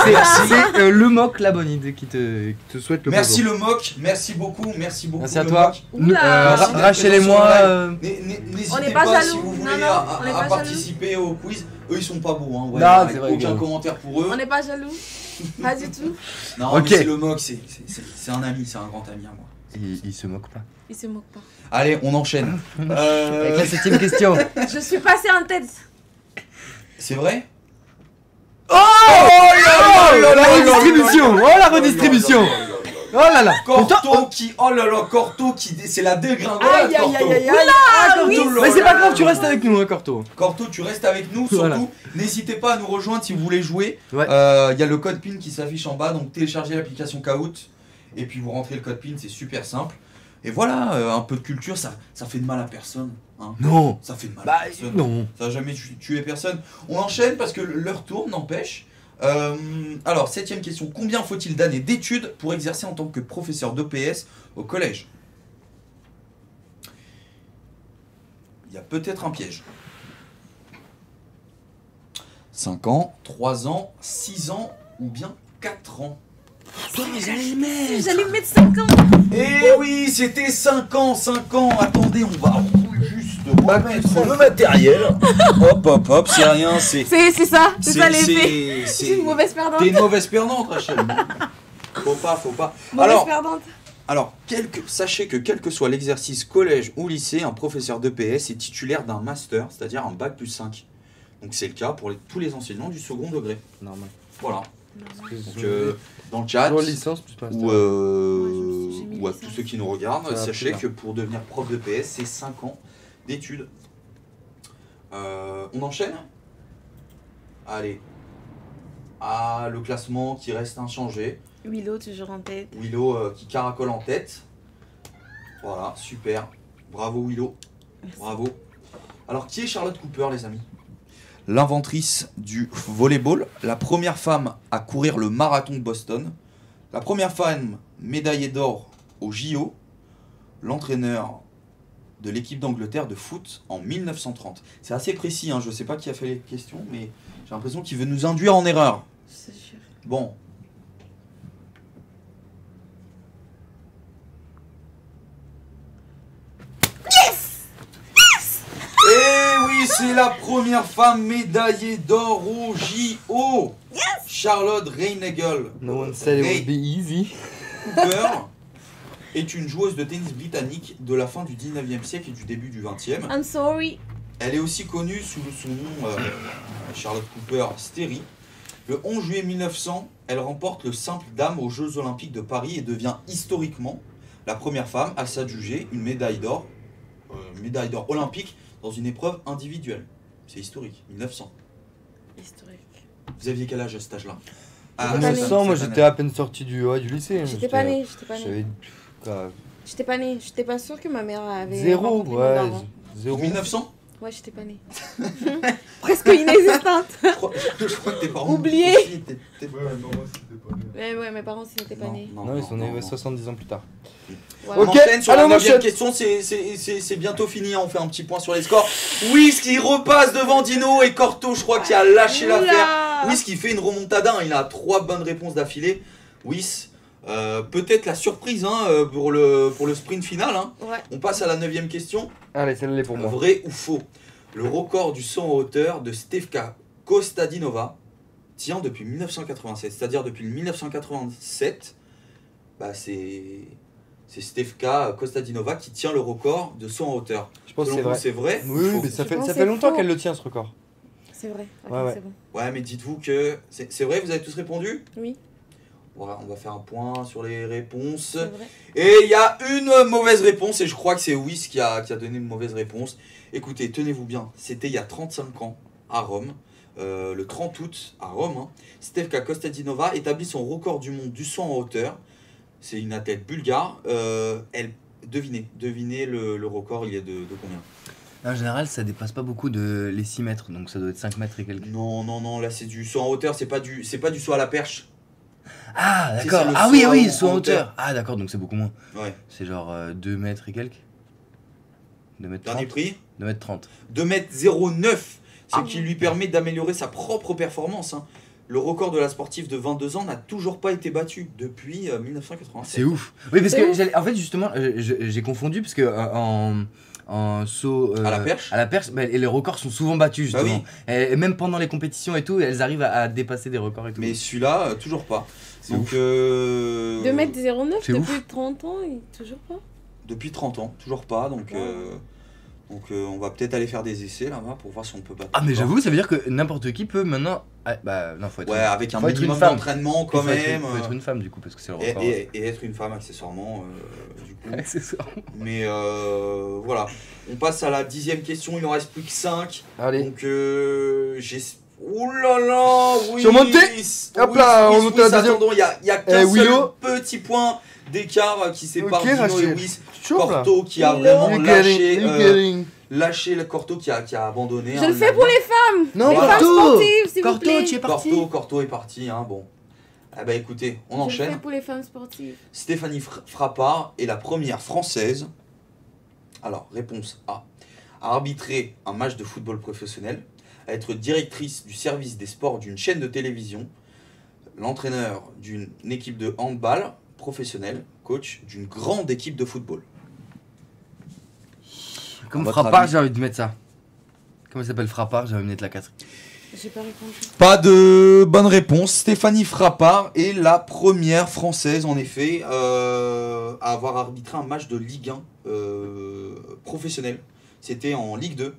S8: Merci.
S2: C'est le moc la bonne idée qui te souhaite le
S8: Merci
S2: bonjour.
S8: le moc, merci beaucoup.
S2: Merci
S8: le
S2: à toi.
S8: Moc.
S2: Rachel et moi.
S8: N'hésitez
S1: On n'est pas
S8: pas,
S1: jaloux.
S8: si vous voulez
S1: Non, non, on n'est
S8: à
S1: pas
S8: participer au quiz. Eux ils sont pas beaux, hein. Ouais,
S2: Non,
S8: avec
S2: c'est vrai,
S8: aucun
S2: gros.
S8: commentaire pour eux.
S1: On n'est pas jaloux. Pas du tout.
S8: Non,
S2: Ok.
S8: mais c'est le moc, c'est un ami, c'est un grand ami à moi.
S2: Il se moque pas.
S1: Il se moque pas.
S8: Allez, on enchaîne.
S2: Avec la 7ème question.
S1: Je suis passée en tête.
S8: C'est vrai?
S2: Oh la redistribution. Oh la redistribution. Oh là là.
S8: Corto qui... Oh là là, Corto qui... C'est la dégringolade, Corto.
S1: oui.
S2: Mais c'est pas grave, tu restes avec nous, hein, Corto.
S8: Corto, tu restes avec nous. Surtout,
S2: Voilà.
S8: n'hésitez pas à nous rejoindre si vous voulez jouer. Il
S2: Ouais.
S8: y a le code PIN qui s'affiche en bas, donc téléchargez l'application Kahoot. Et puis vous rentrez le code PIN, c'est super simple. Et voilà, un peu de culture, ça fait de mal à personne. Hein.
S2: Non.
S8: Ça fait de mal
S2: Bah
S8: à personne.
S2: non.
S8: Ça n'a jamais tué personne. On enchaîne parce que l'heure tourne, n'empêche. Alors, 7ème question. Combien faut-il d'années d'études pour exercer en tant que professeur d'EPS au collège? Il y a peut-être un piège. 5 ans, 3 ans, 6 ans ou bien 4 ans?
S1: J'allais mettre 5 ans.
S8: Eh oui, c'était 5 ans, 5 ans. Attendez, on va juste remettre le matériel. Hop, hop, hop, c'est rien, c'est
S1: ça l'effet. Je suis une mauvaise perdante.
S8: T'es une mauvaise perdante, Rachel. Faut pas.
S1: Mauvaise perdante.
S8: Alors, sachez que quel que soit l'exercice collège ou lycée, un professeur d'EPS est titulaire d'un master, c'est-à-dire un bac plus 5. Donc c'est le cas pour tous les enseignants du second degré.
S2: Normal.
S8: Voilà. Donc dans le chat,
S2: licence plus pas.
S8: ou à tous ceux qui nous regardent,
S2: Ça
S8: sachez
S2: va.
S8: que pour devenir prof de PS, c'est 5 ans d'études. On enchaîne? Allez. Ah, le classement qui reste inchangé.
S1: Willow toujours en tête.
S8: Willow qui caracole en tête. Voilà, super. Bravo Willow. Bravo. Alors, qui est Charlotte Cooper, les amis? L'inventrice du volleyball, la première femme à courir le marathon de Boston, la première femme médaillée d'or au JO, l'entraîneur de l'équipe d'Angleterre de foot en 1930. C'est assez précis, hein, je ne sais pas qui a fait les questions, mais j'ai l'impression qu'il veut nous induire en erreur.
S1: C'est sûr.
S8: Bon. Eh oui, c'est la première femme médaillée d'or au JO. Charlotte Reynagel
S2: No one said it would be easy.
S8: Cooper est une joueuse de tennis britannique de la fin du 19e siècle et du début du 20e.
S1: I'm sorry.
S8: Elle est aussi connue sous son nom Charlotte Cooper Sterry. Le 11 juillet 1900, elle remporte le simple dame aux Jeux Olympiques de Paris et devient historiquement la première femme à s'adjuger une médaille d'or olympique dans une épreuve individuelle. C'est historique, 1900.
S1: Historique.
S8: Vous aviez quel âge à cet âge-là?
S1: J'étais pas née.
S2: Moi j'étais à peine sorti du lycée.
S1: J'étais pas née. J'étais pas née. J'étais pas sûre que ma mère avait.
S2: Zéro,
S1: rencontré mon
S2: ouais.
S1: daron.
S2: Zéro.
S8: 1900?
S1: Ouais, j'étais pas née. Presque inexistante.
S8: Je crois que tes parents
S1: Oublié.
S8: aussi étaient-
S9: Ouais, non, moi c'était pas né.
S1: Ouais, mes parents aussi n'étaient pas nés.
S2: Non, ils sont nés 70 ans plus tard.
S1: Ouais.
S8: On
S2: Ok,
S8: enchaîne sur
S2: allez,
S8: la
S2: on
S8: 9ème
S2: enchaîne.
S8: question, c'est bientôt fini, hein, on fait un petit point sur les scores. Whis repasse devant Dino et Corto, je crois qu'il a lâché l'affaire.
S1: Oula.
S8: Whis fait une remontada, hein, il a 3 bonnes réponses d'affilée. Whis, peut-être la surprise hein, pour le sprint final. Hein.
S1: Ouais.
S8: On passe à la 9ème question.
S2: Allez, celle-là est pour moi.
S8: Vrai ou faux? Le record du saut en hauteur de Stefka Kostadinova tient depuis 1987, c'est-à-dire depuis 1987, bah c'est Stefka Kostadinova qui tient le record de saut en hauteur.
S2: Je pense que
S8: Selon
S2: c'est
S8: vous,
S2: vrai.
S8: c'est vrai ou
S2: Oui,
S8: faux?
S2: mais ça
S1: Je pense
S2: fait
S1: que c'est
S2: longtemps
S1: faux.
S2: qu'elle le tient ce record.
S1: C'est vrai. Ok,
S2: Ouais, ouais.
S1: c'est bon.
S8: Ouais, mais dites-vous que c'est vrai, vous avez tous répondu?
S1: Oui,
S8: On va faire un point sur les réponses.
S1: c'est vrai.
S8: Et il y a une mauvaise réponse, et je crois que c'est Whis qui a donné une mauvaise réponse. Écoutez, tenez-vous bien, c'était il y a 35 ans à Rome, le 30 août à Rome. Hein. Stefka Kostadinova établit son record du monde du saut en hauteur. C'est une athlète bulgare. Devinez le record, il est de combien?
S2: En général, ça dépasse pas beaucoup de les 6 mètres, donc ça doit être 5 mètres et quelques.
S8: Non, là c'est du saut en hauteur, c'est pas du saut à la perche.
S2: Ah,
S8: Si,
S2: d'accord.
S8: c'est le
S2: Ah oui,
S8: saut
S2: oui,
S8: en
S2: saut en
S8: hauteur.
S2: hauteur. Ah, d'accord, donc c'est beaucoup moins.
S8: Ouais.
S2: C'est genre 2 mètres et quelques. 2 mètres 30.
S8: Dernier prix
S2: 2 mètres 30.
S8: 2,09 m, ce qui lui permet d'améliorer sa propre performance. Hein. Le record de la sportive de 22 ans n'a toujours pas été battu depuis 1987.
S2: C'est ouf. Oui, parce
S1: C'est
S2: que
S1: ouf.
S2: en fait, justement, j'ai confondu parce que en saut
S8: À la perche.
S2: bah, et les records sont souvent battus
S8: Bah
S2: justement.
S8: oui.
S2: Et même pendant les compétitions et tout, elles arrivent à dépasser des records et tout.
S8: Mais celui-là, toujours pas.
S2: C'est
S8: Donc,
S2: ouf.
S1: 2,09 m
S2: C'est
S1: depuis
S2: ouf.
S1: 30 ans et toujours pas.
S8: depuis 30 ans, toujours pas. Donc, on va peut-être aller faire des essais là-bas pour voir si on peut battre.
S2: Ah mais
S8: le record.
S2: j'avoue, ça veut dire que n'importe qui peut maintenant. Ah, bah non, faut être.
S8: Ouais, avec un
S2: faut être une
S8: minimum
S2: femme.
S8: d'entraînement quand
S2: faut être-
S8: même.
S2: Faut être une femme du coup parce que c'est le
S8: Et,
S2: record.
S8: et être une femme accessoirement, du coup.
S2: Accessoirement.
S8: Mais voilà. On passe à la 10e question, il en reste plus que 5.
S2: Allez.
S8: Donc j'ai... Ouh là là, oui.
S2: Surmonté. Hop là, on monte à la deuxième.
S8: Attendons, il y a qu'un seul
S2: Willow.
S8: petit point d'écart qui sépare
S2: Ok,
S8: Dino et
S2: Rachel.
S8: Whis.
S2: Chaud là.
S8: Corto qui a
S1: Willow.
S8: vraiment
S2: You
S8: lâché,
S2: getting.
S8: lâché le Corto qui a abandonné.
S1: Je
S8: hein,
S1: le fais pour les femmes.
S2: Non,
S1: Les femmes
S2: Corto.
S1: sportives, s'il vous
S2: Corto,
S1: plaît.
S2: tu es parti.
S8: Corto est parti, hein, bon. Ah bah écoutez, on
S1: Je le
S8: enchaîne.
S1: fais pour les femmes sportives.
S8: Stéphanie Frappard est la première française. Alors, réponse A. À arbitrer un match de football professionnel, à être directrice du service des sports d'une chaîne de télévision, l'entraîneur d'une équipe de handball professionnelle, coach d'une grande équipe de football.
S2: Comme
S8: Votre
S2: Frappard,
S8: avis.
S2: j'ai envie de mettre ça. Comment il s'appelle Frappard, j'ai envie de mettre la 4.
S1: J'ai pas répondu.
S8: Pas de bonne réponse. Stéphanie Frappard est la première française, en effet, à avoir arbitré un match de Ligue 1 professionnel. C'était en Ligue 2.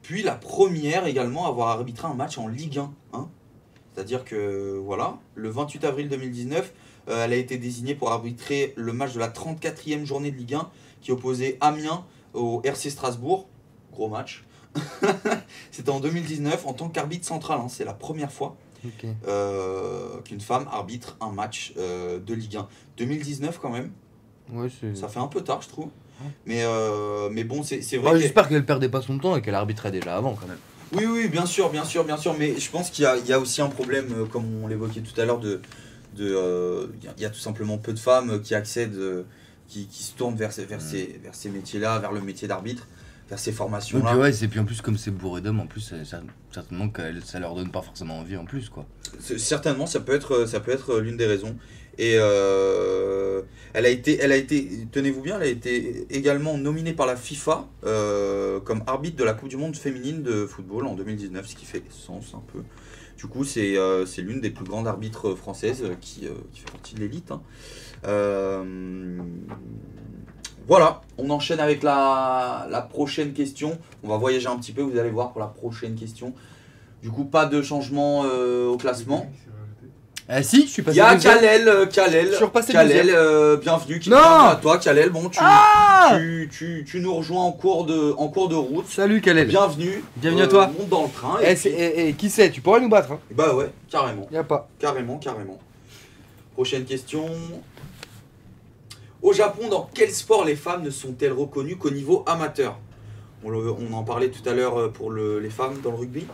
S8: Puis la première également à avoir arbitré un match en Ligue 1. Hein. C'est-à-dire que, voilà, le 28 avril 2019, elle a été désignée pour arbitrer le match de la 34e journée de Ligue 1 qui opposait Amiens au RC Strasbourg. Gros match. C'était en 2019 en tant qu'arbitre central, hein, c'est la première fois
S2: Ok.
S8: qu'une femme arbitre un match de Ligue 1. 2019 quand même,
S2: Ouais, c'est.
S8: ça fait un peu tard je trouve, mais bon c'est vrai
S2: Bah,
S8: que...
S2: j'espère qu'elle perdait pas son temps et qu'elle arbitrait déjà avant quand même.
S8: Oui, bien sûr, mais je pense qu'il y a aussi un problème, comme on l'évoquait tout à l'heure, il y a tout simplement peu de femmes qui accèdent, qui se tournent vers ces métiers-là, vers le métier d'arbitre, vers ces
S2: Donc
S8: formations-là.
S2: ouais, et puis en plus comme c'est bourré d'hommes, en plus certainement que ça leur donne pas forcément envie en plus quoi.
S8: Certainement, ça peut être l'une des raisons. Et elle a été, tenez-vous bien, elle a été également nominée par la FIFA comme arbitre de la Coupe du Monde féminine de football en 2019, ce qui fait sens un peu. Du coup, c'est l'une des plus grandes arbitres françaises qui fait partie de l'élite. Hein. Voilà, on enchaîne avec la prochaine question. On va voyager un petit peu, vous allez voir pour la prochaine question. Du coup, pas de changement au classement.
S2: Ah si, je suis
S8: Il
S2: passé
S8: y a
S2: deuxième.
S8: Kalel,
S2: Je suis repassé
S8: Kalel, bienvenue.
S2: Non.
S8: Bienvenue à toi, Kalel. Bon,
S2: Ah
S8: tu nous rejoins en cours de route.
S2: Salut Kalel.
S8: Bienvenue.
S2: Bienvenue à toi.
S8: Monte dans le train.
S2: Et qui sait, tu pourrais nous battre hein.
S8: Bah ouais, carrément.
S2: Y a pas.
S8: Carrément. Prochaine question. Au Japon, dans quel sport les femmes ne sont-elles reconnues qu'au niveau amateur? On en parlait tout à l'heure pour les femmes dans le rugby.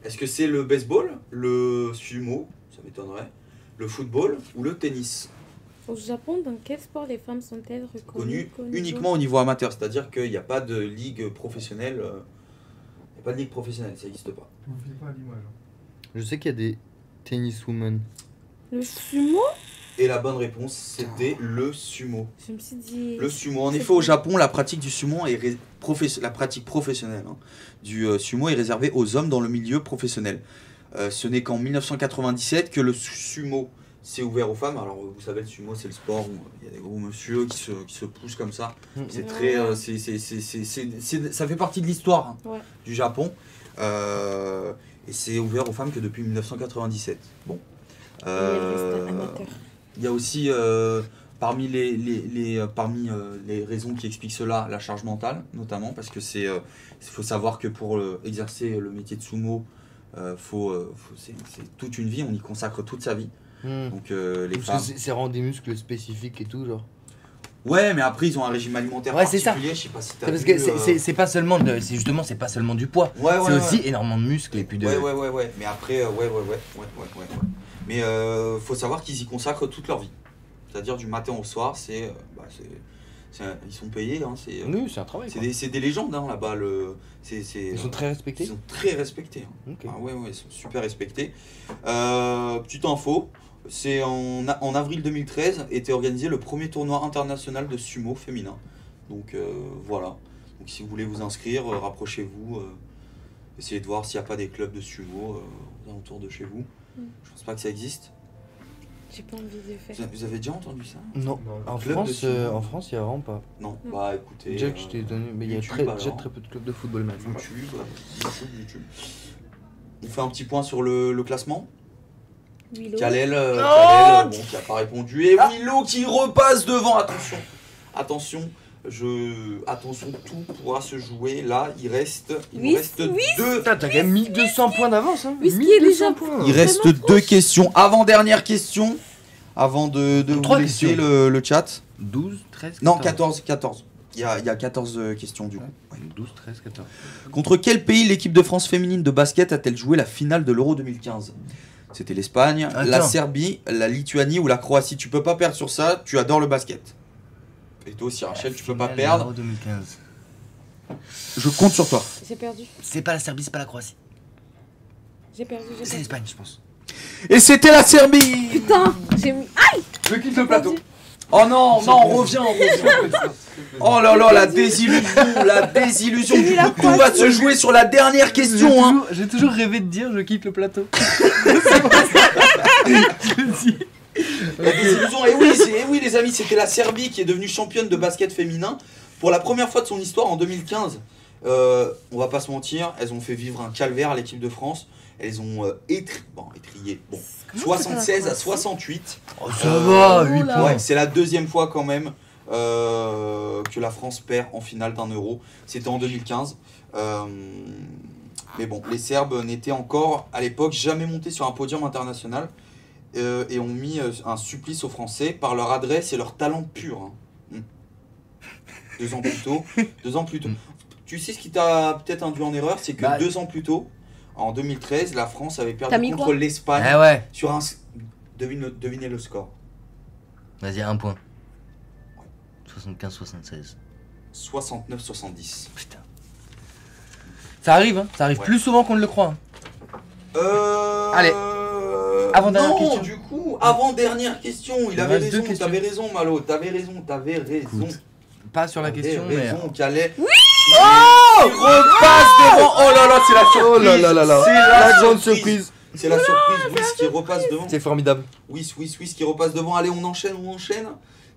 S8: Est-ce que c'est le baseball, le sumo, ça m'étonnerait, le football ou le tennis?
S1: Au Japon, dans quel sport les femmes sont-elles reconnues
S8: Connu uniquement au niveau amateur, c'est-à-dire qu'il n'y a pas de ligue professionnelle. Il n'y a pas de ligue professionnelle, ça n'existe pas.
S9: On ne fait pas l'image.
S2: Je sais qu'il y a des tenniswomen.
S1: Le sumo?
S8: Et la bonne réponse, c'était le sumo.
S1: Je me suis dit...
S8: Le sumo. En effet, au Japon, la pratique du sumo est la pratique professionnelle du sumo est réservée aux hommes dans le milieu professionnel. Ce n'est qu'en 1997 que le sumo s'est ouvert aux femmes. Alors, vous savez, le sumo, c'est le sport où il y a des gros monsieur qui se poussent comme ça. C'est très, ça fait partie de l'histoire
S1: Ouais.
S8: du Japon. Et c'est ouvert aux femmes que depuis 1997. Bon.
S1: Et elle reste amateur.
S8: Il y a aussi, parmi les raisons qui expliquent cela, la charge mentale, notamment, parce que faut savoir que pour exercer le métier de sumo, c'est toute une vie, on y consacre toute sa vie. Donc les
S2: Parce
S8: femmes...
S2: que c'est rend des muscles spécifiques et tout genre.
S8: Ouais, mais après ils ont un régime alimentaire
S2: Ouais, c'est ça.
S8: particulier, je sais pas si t'as
S2: Parce
S8: vu,
S2: que c'est pas seulement c'est pas seulement du poids.
S8: Ouais,
S2: c'est
S8: ouais,
S2: aussi énormément de muscles et puis de.
S8: Ouais. Mais après, ouais. Mais faut savoir qu'ils y consacrent toute leur vie. C'est-à-dire du matin au soir, ils sont payés. Hein,
S2: Oui, c'est un travail. quoi.
S8: c'est des légendes hein, là-bas.
S2: Ils sont très respectés.
S8: Ils sont très respectés. Hein.
S2: Ok.
S8: Ah ouais, ils sont super respectés. Petite info, c'est en avril 2013 était organisé le premier tournoi international de sumo féminin. Donc voilà. Donc si vous voulez vous inscrire, rapprochez-vous. Essayez de voir s'il n'y a pas des clubs de sumo aux alentours de chez vous. Je pense pas que ça existe.
S1: J'ai pas envie de faire.
S8: Vous avez déjà entendu ça?
S2: Non. En France, il n'y a vraiment pas.
S8: Non. Bah écoutez.
S2: Déjà que je t'ai donné, mais il y a déjà très peu de clubs de football maintenant.
S8: YouTube. On fait un petit point sur le classement.
S1: Willow.
S8: Kalel, bon, qui n'a pas répondu. Et Willow qui repasse devant. Attention, attention, tout pourra se jouer. Là, il nous reste deux.
S2: T'as quand même 1200 points d'avance. Hein.
S1: Whisky est déjà
S2: points.
S8: Il reste deux questions. Avant-dernière question. Avant de vous laisser le chat.
S2: 12, 13, 14.
S8: Non, 14. Il y a 14 questions du coup.
S2: Ouais. 12, 13, 14.
S8: Contre quel pays l'équipe de France féminine de basket a-t-elle joué la finale de l'Euro 2015? C'était l'Espagne, la Serbie, la Lituanie ou la Croatie. Tu peux pas perdre sur ça, tu adores le basket. Et toi aussi Rachel, tu peux pas perdre.
S2: L'Euro 2015.
S8: Je compte sur toi.
S1: J'ai perdu.
S2: C'est pas la Serbie, c'est pas la Croatie.
S1: J'ai perdu.
S2: C'est l'Espagne, je pense.
S8: Et c'était la Serbie.
S1: Putain, j'ai mis. Aïe!
S2: Je quitte le plateau.
S8: Oh non, reviens. Oh là là, la désillusion. Tout va se jouer sur la dernière question. Hein.
S2: J'ai toujours rêvé de dire je quitte le plateau.
S8: La désillusion, et oui les amis, c'était la Serbie qui est devenue championne de basket féminin pour la première fois de son histoire en 2015. On va pas se mentir, elles ont fait vivre un calvaire à l'équipe de France. Elles ont étrié. Bon, 76 à 68.
S2: Oh, ça va, 8 points.
S8: Ouais, c'est la deuxième fois quand même que la France perd en finale d'un Euro. C'était en 2015. Mais bon, les Serbes n'étaient encore à l'époque jamais montés sur un podium international et ont mis un supplice aux Français par leur adresse et leur talent pur. Hein. 2 ans plus tôt. Tu sais ce qui t'a peut-être induit en erreur, c'est que 2 ans plus tôt, en 2013, la France avait perdu contre l'Espagne sur un... Devinez le score.
S2: Vas-y, 1 point. 75-76.
S8: 69-70.
S2: Putain. Ça arrive, hein. Ça arrive plus souvent qu'on ne le croit. Hein. Allez. Avant-dernière question.
S8: Du coup, avant-dernière question. Il avait raison, t'avais raison, Malo. T'avais raison.
S2: Écoute, pas sur la question, mais...
S8: raison, Calais.
S1: Oui.
S8: Oh, il repasse devant. Oh là là, c'est la surprise.
S2: Oh là là là là.
S8: C'est la
S2: grande surprise.
S8: C'est la surprise. Whis qui repasse devant.
S2: C'est formidable.
S8: Whis qui repasse devant. Allez, on enchaîne.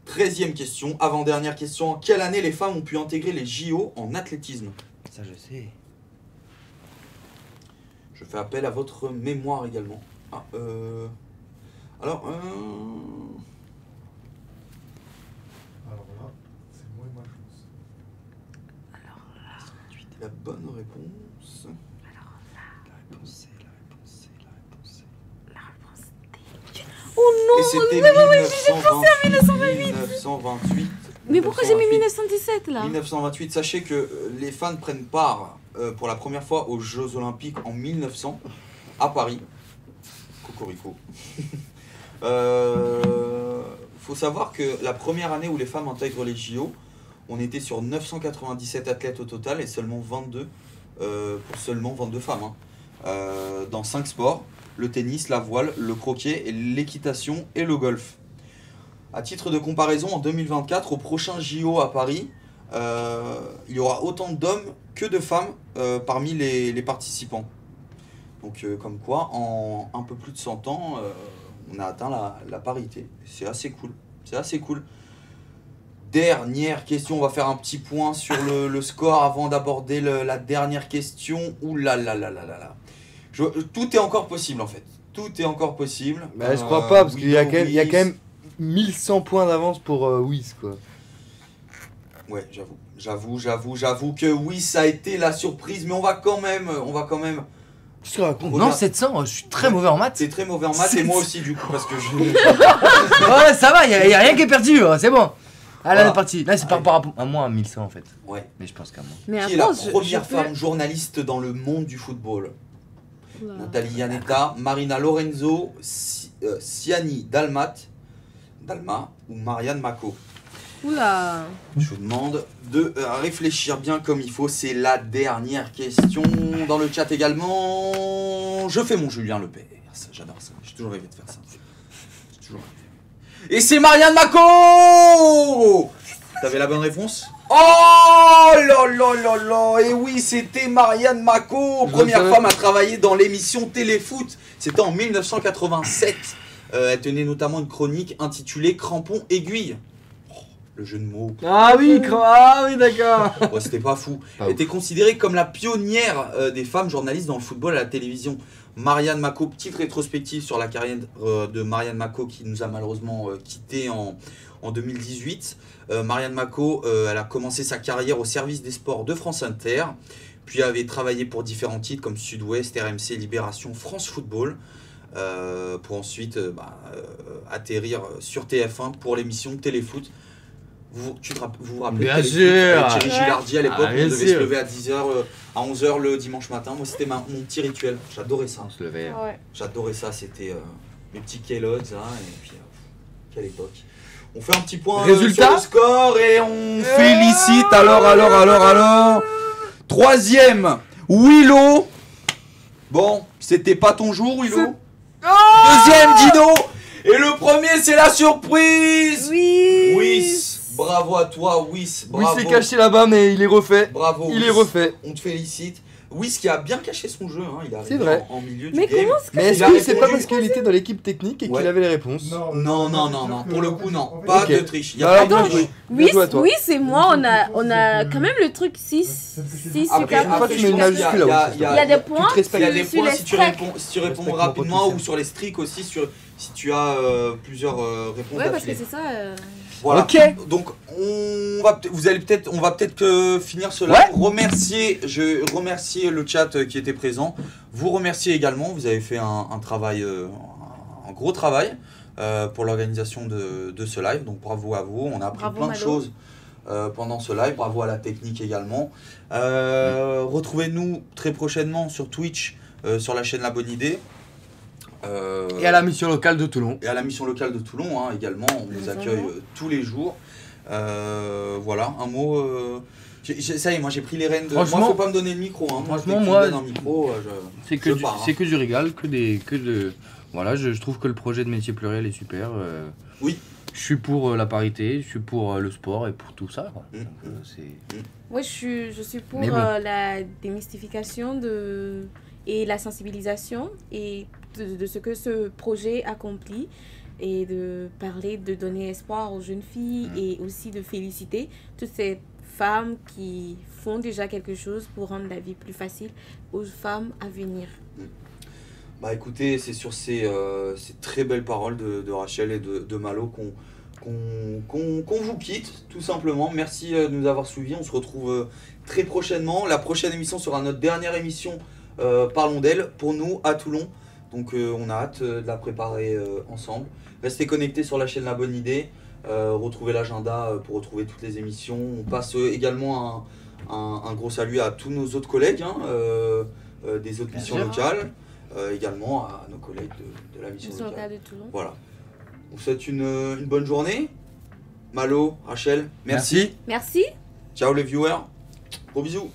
S8: 13e question, avant-dernière question. En quelle année les femmes ont pu intégrer les JO en athlétisme?
S2: Ça, je sais.
S8: Je fais appel à votre mémoire également. Alors
S9: là, c'est moi et ma chance.
S8: La bonne réponse.
S1: La réponse D. Oh non.
S8: Et c'était 1928.
S1: Mais pourquoi j'ai mis 1917 là?
S8: 1928. Sachez que les fans prennent part pour la première fois aux Jeux Olympiques en 1900 à Paris. Cocorico. Faut savoir que la première année où les femmes intègrent les JO, on était sur 997 athlètes au total et seulement 22 pour seulement 22 femmes. Hein. Dans 5 sports, le tennis, la voile, le croquet, l'équitation et le golf. À titre de comparaison, en 2024, au prochain JO à Paris, il y aura autant d'hommes que de femmes parmi les participants. Donc comme quoi, en un peu plus de 100 ans, on a atteint la parité. C'est assez cool. C'est assez cool. Dernière question, on va faire un petit point sur le score avant d'aborder la dernière question. Ouh là là là là là là. Tout est encore possible en fait. Tout est encore possible.
S2: Bah, je crois pas, parce qu'il y a quand même 1100 points d'avance pour Whis, quoi.
S8: Ouais, j'avoue que oui, ça a été la surprise, mais on va quand même.
S2: Qu'est-ce que tu racontes? Non, 700, je suis très mauvais en maths.
S8: T'es très mauvais en maths et moi aussi du coup, parce que je...
S2: Ouais, ça va, y a rien qui est perdu, c'est bon. Allez,
S8: Voilà.
S2: on est parti. Là, c'est par rapport à moi, à 1100 en fait.
S8: Ouais.
S2: Mais je pense qu'à moi.
S1: Mais
S8: Qui est la première femme journaliste dans le monde du football? Nathalie Yanetta, Marina Lorenzo, Siani Dalma ou Marianne Mako?
S1: Oula.
S8: Je vous demande de réfléchir bien comme il faut. C'est la dernière question. Dans le chat également, je fais mon Julien Lepers. J'adore ça. J'ai toujours rêvé de faire ça. Et c'est Marianne Mako. T'avais la bonne réponse? Oh là là là là. Et oui, c'était Marianne Mako, première femme à travailler dans l'émission Téléfoot. C'était en 1987. Elle tenait notamment une chronique intitulée Crampon Aiguille. Oh, le jeu de mots.
S4: Ah oui, d'accord.
S8: Ouais, c'était pas fou. Elle était considérée comme la pionnière des femmes journalistes dans le football à la télévision. Marianne Mako, petite rétrospective sur la carrière de Marianne Mako qui nous a malheureusement quitté en 2018. Marianne Mako, elle a commencé sa carrière au service des sports de France Inter, puis avait travaillé pour différents titres comme Sud-Ouest, RMC, Libération, France Football, pour ensuite atterrir sur TF1 pour l'émission Téléfoot. Vous vous rappelez?
S2: Bien sûr.
S8: Thierry Gilardi à l'époque, on
S2: bien
S8: devait
S2: sûr.
S8: se lever à 10h, à 11h le dimanche matin. Moi, c'était mon petit rituel. J'adorais ça.
S2: On se levait.
S7: Ouais.
S8: J'adorais ça. C'était mes petits Kellogg's. Hein, et puis, quelle époque. On fait un petit point
S2: Résultat
S8: sur le score et on félicite. Alors. Troisième, Willow. Bon, c'était pas ton jour, Willow. Deuxième, Dino. Et le premier, c'est la surprise.
S1: Oui.
S8: Wiss. Bravo à toi, Wiss.
S4: Oui,
S8: Bravo.
S4: c'est caché là-bas, mais il est refait.
S8: Bravo.
S4: Il
S8: Wiss.
S4: est refait.
S8: On te félicite. Wiss qui a bien caché son jeu. Hein. Il est
S4: C'est
S8: arrivé
S4: vrai.
S8: en milieu du
S1: Mais
S8: game.
S1: comment est-ce que
S4: Mais est-ce
S8: Il a
S4: que c'est pas
S8: répondu.
S4: parce qu'il était dans l'équipe technique et qu'il
S8: Ouais.
S4: avait les réponses?
S8: Non. Pour le coup, non. Pas
S4: Ok.
S8: de triche. Il y a
S4: Alors,
S8: pas
S4: bien
S8: de
S4: joué.
S8: triche.
S4: Bien joué à toi.
S1: Oui, c'est moi. On a quand même le truc 6 sur
S8: Après,
S1: 4.
S4: Toi, tu
S8: je
S4: mets une
S8: pense qu'il y a-
S4: majuscule là
S8: il y a-
S1: Il y a des
S4: Tu
S1: points
S4: te respectes.
S8: Il y a des
S1: sur
S8: points
S1: les
S8: si tu
S1: strikes.
S8: réponds, si tu réponds
S4: Respecte mon
S8: rapidement
S4: potentiel.
S8: ou sur les streaks aussi, si tu as plusieurs réponses
S1: Ouais, parce que
S8: d'affilée.
S1: c'est ça.
S8: Voilà.
S4: Ok.
S8: Donc on va peut-être finir cela.
S4: Ouais.
S8: Je remercie le chat qui était présent. Vous remerciez également. Vous avez fait un travail, un gros travail pour l'organisation de ce live. Donc bravo à vous. On a appris
S1: Bravo,
S8: plein de
S1: Malo.
S8: choses pendant ce live. Bravo à la technique également. Retrouvez-nous très prochainement sur Twitch, sur la chaîne La Bonne Idée.
S2: Et à la mission locale de Toulon.
S8: Et à la mission locale de Toulon hein, également, on vous accueille tous les jours. Voilà, un mot. Ça y est, moi j'ai pris les rênes de. Moi,
S2: Franchement-
S8: faut pas me donner le micro. Hein.
S2: Franchement,
S8: dès que tu
S2: moi,
S8: me donnes un micro,
S2: C'est que,
S8: je pars, hein.
S2: c'est que du régal, Voilà, je trouve que le projet de métier pluriel est super.
S8: Oui.
S2: Je suis pour la parité, je suis pour le sport et pour tout ça. Quoi.
S8: Mm.
S2: Donc, c'est...
S1: Moi, je suis pour
S2: Mais bon.
S1: la démystification et la sensibilisation et de ce que ce projet accomplit et de parler, de donner espoir aux jeunes filles et aussi de féliciter toutes ces femmes qui font déjà quelque chose pour rendre la vie plus facile aux femmes à venir.
S8: Bah écoutez, c'est sur ces très belles paroles de Rachel et de Malo qu'on vous quitte, tout simplement. Merci de nous avoir suivis. On se retrouve très prochainement. La prochaine émission sera notre dernière émission Parlons d'elle pour nous à Toulon. Donc on a hâte de la préparer ensemble. Restez connectés sur la chaîne La Bonne Idée. Retrouvez l'agenda pour retrouver toutes les émissions. On passe également un gros salut à tous nos autres collègues hein, des autres missions locales. Également à nos collègues de la mission locale.
S1: De Toulon.
S8: Voilà. On vous souhaite une bonne journée. Malo, Rachel, merci.
S1: Merci.
S8: Ciao les viewers. Gros bisous.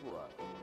S4: Wow.